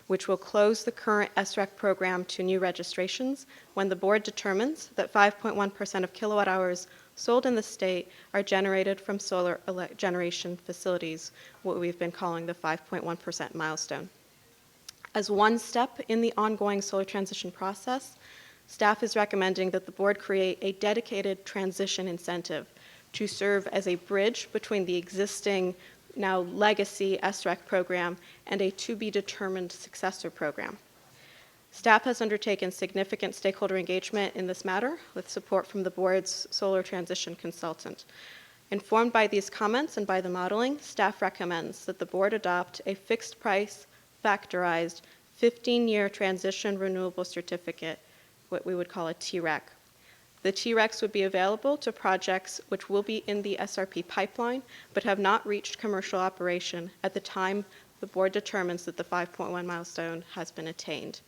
which will close the current SREC program to new registrations when the board determines that 5.1% of kilowatt hours sold in the state are generated from solar generation facilities, what we've been calling the 5.1% milestone. As one step in the ongoing solar transition process, staff is recommending that the board create a dedicated transition incentive to serve as a bridge between the existing, now legacy SREC program and a to-be-determined successor program. Staff has undertaken significant stakeholder engagement in this matter with support from the board's solar transition consultant. Informed by these comments and by the modeling, staff recommends that the board adopt a fixed price, factorized, 15-year transition renewable certificate, what we would call a TREC. The TRECs would be available to projects which will be in the SRP pipeline but have not reached commercial operation at the time the board determines that the 5.1 milestone has been attained.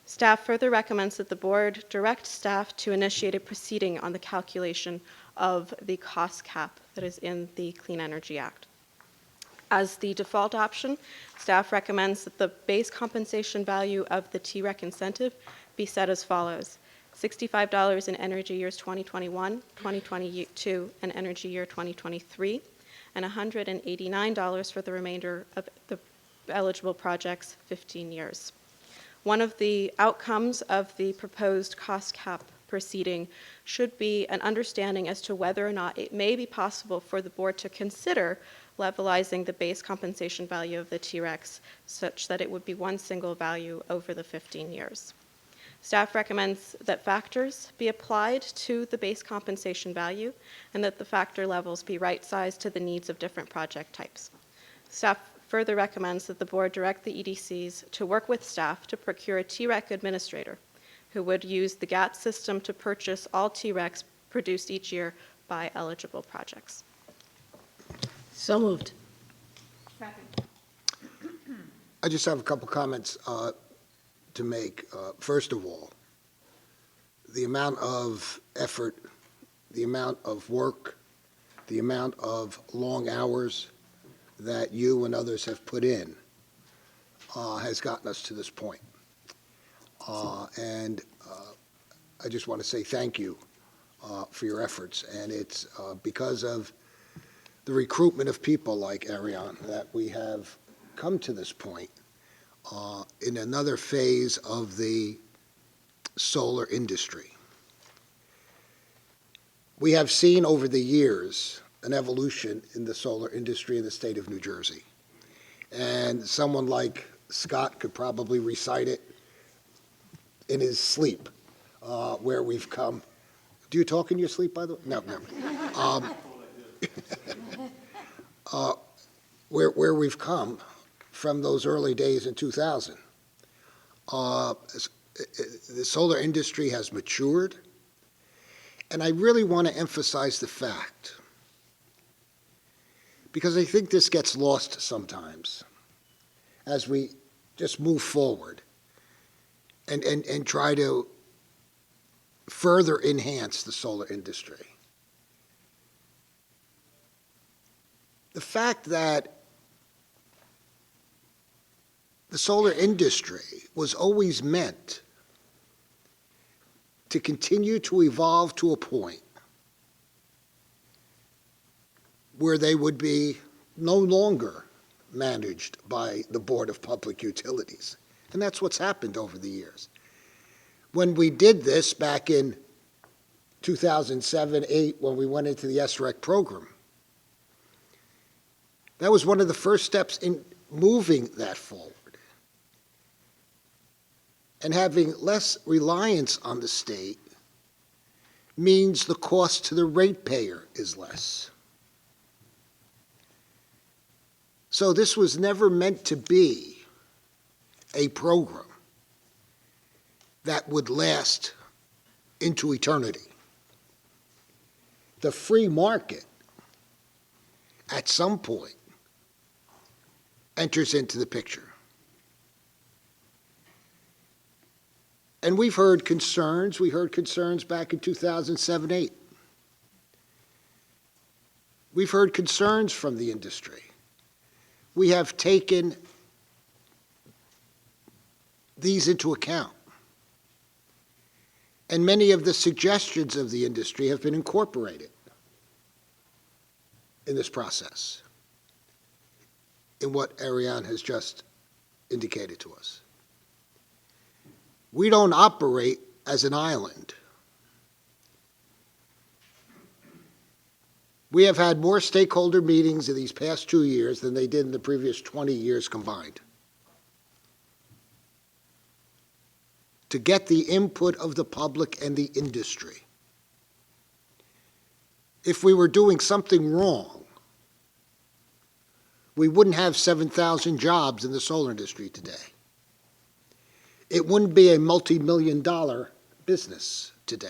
Staff further recommends that the board direct staff to initiate a proceeding on the calculation of the cost cap that is in the Clean Energy Act. As the default option, staff recommends that the base compensation value of the TREC incentive be set as follows: $65 in energy years 2021, 2022, and energy year 2023, and $189 for the remainder of the eligible projects, 15 years. One of the outcomes of the proposed cost cap proceeding should be an understanding as to whether or not it may be possible for the board to consider levelizing the base compensation value of the TRECs such that it would be one single value over the 15 years. Staff recommends that factors be applied to the base compensation value and that the factor levels be right-sized to the needs of different project types. Staff further recommends that the board direct the EDCs to work with staff to procure a TREC administrator who would use the GAT system to purchase all TRECs produced each year by eligible projects. So moved. I just have a couple comments to make. First of all, the amount of effort, the amount of work, the amount of long hours that you and others have put in has gotten us to this point. And I just want to say thank you for your efforts. And it's because of the recruitment of people like Ariane that we have come to this point in another phase of the solar industry. We have seen over the years an evolution in the solar industry in the state of New Jersey. And someone like Scott could probably recite it in his sleep, where we've come. Do you talk in your sleep, by the way? No, never. Where we've come from those early days in 2000. The solar industry has matured, and I really want to emphasize the fact, because I think this gets lost sometimes, as we just move forward and try to further enhance the solar industry. The fact that the solar industry was always meant to continue to evolve to a point where they would be no longer managed by the Board of Public Utilities. And that's what's happened over the years. When we did this back in 2007-8, when we went into the SREC program, that was one of the first steps in moving that forward and having less reliance on the state means the cost to the ratepayer is less. So this was never meant to be a program that would last into eternity. The free market, at some point, enters into the picture. And we've heard concerns. We heard concerns back in 2007-8. We've heard concerns from the industry. We have taken these into account. And many of the suggestions of the industry have been incorporated in this process, in what Ariane has just indicated to us. We don't operate as an island. We have had more stakeholder meetings in these past 2 years than they did in the previous 20 years combined, to get the input of the public and the industry. If we were doing something wrong, we wouldn't have 7,000 jobs in the solar industry today. It wouldn't be a multi-million-dollar business today.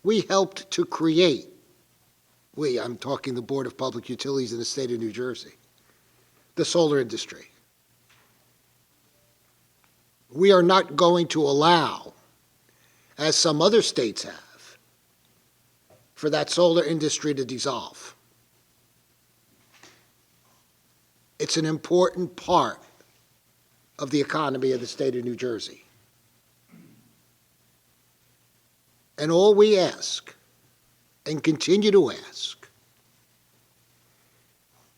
We helped to create, I'm talking the Board of Public Utilities in the state of New Jersey, the solar industry. We are not going to allow, as some other states have, for that solar industry to dissolve. It's an important part of the economy of the state of New Jersey. And all we ask, and continue to ask,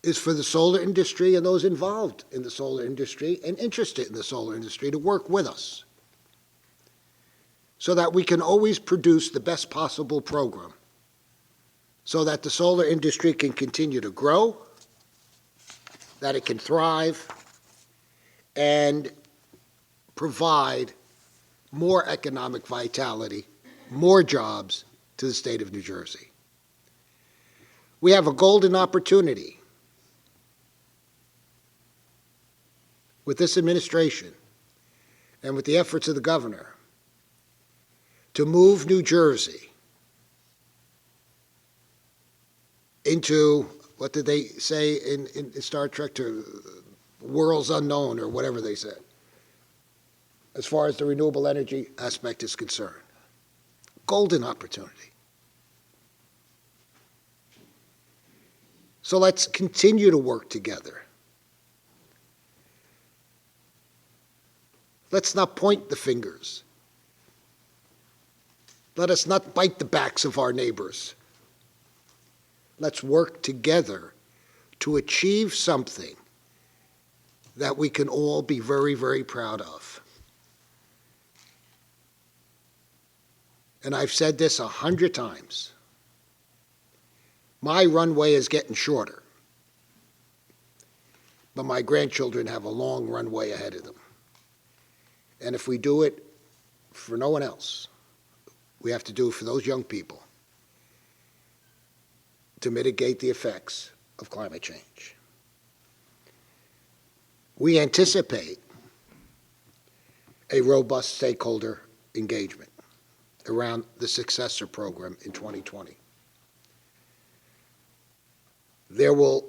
is for the solar industry and those involved in the solar industry and interested in the solar industry to work with us so that we can always produce the best possible program so that the solar industry can continue to grow, that it can thrive, and provide more economic vitality, more jobs to the state of New Jersey. We have a golden opportunity with this administration and with the efforts of the governor to move New Jersey into, what did they say in Star Trek, to worlds unknown, or whatever they said, as far as the renewable energy aspect is concerned. Golden opportunity. So let's continue to work together. Let's not point the fingers. Let us not bite the backs of our neighbors. Let's work together to achieve something that we can all be very, very proud of. And I've said this 100 times. My runway is getting shorter, but my grandchildren have a long runway ahead of them. And if we do it for no one else, we have to do it for those young people to mitigate the effects of climate change. We anticipate a robust stakeholder engagement around the successor program in 2020. There will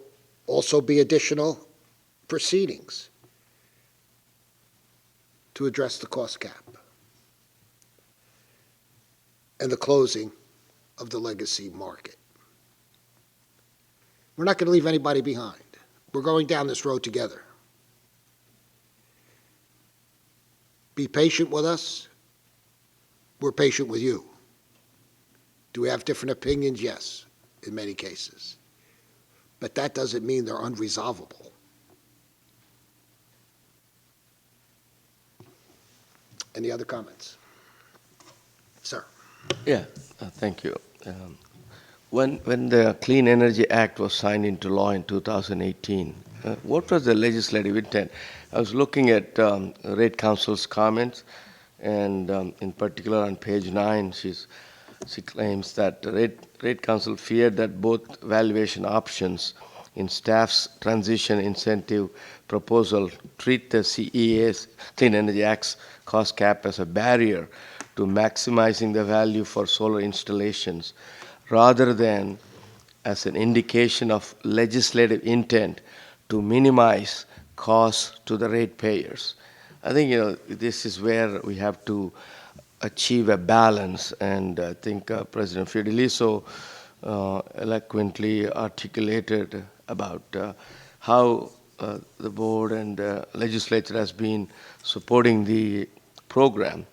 also be additional proceedings to address the cost cap and the closing of the legacy market. We're not going to leave anybody behind. We're going down this road together. Be patient with us. We're patient with you. Do we have different opinions? Yes, in many cases. But that doesn't mean they're unresolvable. Any other comments? Sir? Yeah, thank you. When the Clean Energy Act was signed into law in 2018, what was the legislative intent? I was looking at Rate Council's comments, and in particular on page 9, she claims that the Rate Council feared that both valuation options in staff's transition incentive proposal treat the CEA's, Clean Energy Act's cost cap as a barrier to maximizing the value for solar installations, rather than as an indication of legislative intent to minimize costs to the ratepayers. I think, this is where we have to achieve a balance, and I think President Fiordaliso eloquently articulated about how the board and legislature has been supporting the program,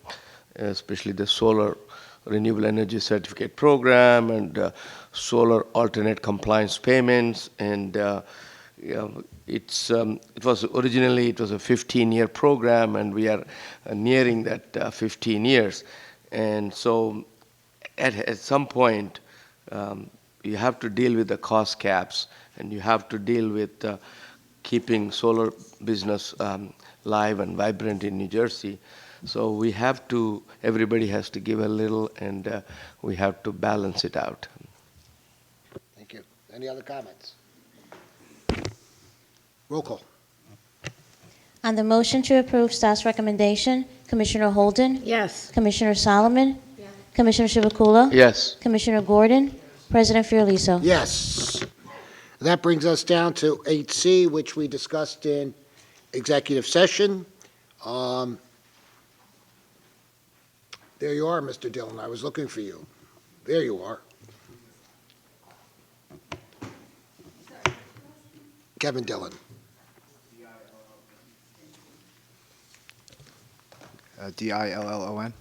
especially the solar renewable energy certificate program and solar alternate compliance payments. And it was originally a 15-year program, and we are nearing that 15 years. And so at some point, you have to deal with the cost caps, and you have to deal with keeping solar business live and vibrant in New Jersey. So we have to, everybody has to give a little, and we have to balance it out. Thank you. Any other comments? Roll call. On the motion to approve staff's recommendation, Commissioner Holden? Yes. Commissioner Solomon? Commissioner Chivukula? Yes. Commissioner Gordon? President Fiordaliso? Yes. That brings us down to 8C, which we discussed in executive session. There you are, Mr. Dillon. I was looking for you. There you are. Kevin Dillon. Dillon.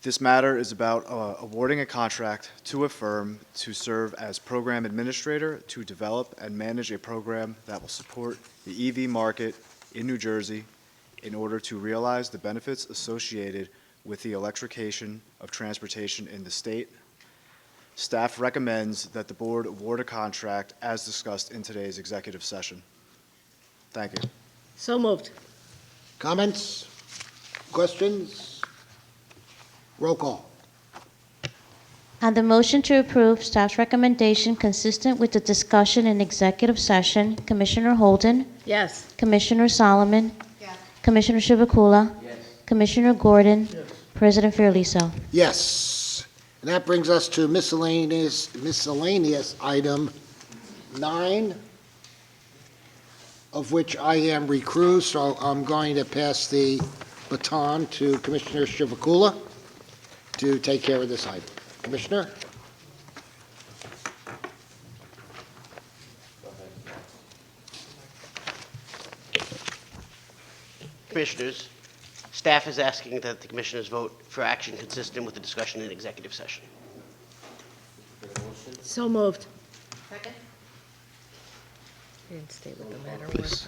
This matter is about awarding a contract to a firm to serve as program administrator to develop and manage a program that will support the EV market in New Jersey in order to realize the benefits associated with the electrification of transportation in the state. Staff recommends that the board award a contract as discussed in today's executive session. Thank you. So moved. Comments? Questions? Roll call. On the motion to approve staff's recommendation consistent with the discussion in executive session, Commissioner Holden? Yes. Commissioner Solomon? Commissioner Chivukula? Commissioner Gordon? President Fiordaliso? Yes. And that brings us to miscellaneous item 9, of which I am recused, so I'm going to pass the baton to Commissioner Chivukula to take care of this item. Commissioner? Commissioners, staff is asking that the commissioners vote for action consistent with the discussion in executive session. So moved. Second. Didn't stay with the matter. Please.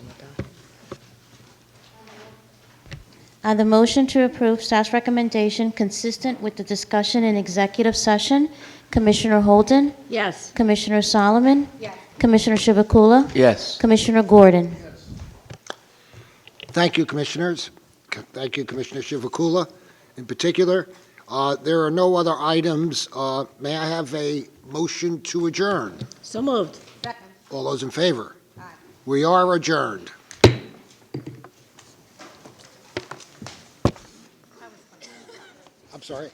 On the motion to approve staff's recommendation consistent with the discussion in executive session, Commissioner Holden? Yes. Commissioner Solomon? Commissioner Chivukula? Yes. Commissioner Gordon? Thank you, Commissioners. Thank you, Commissioner Chivukula. In particular, there are no other items. May I have a motion to adjourn? So moved. All those in favor? We are adjourned. I'm sorry.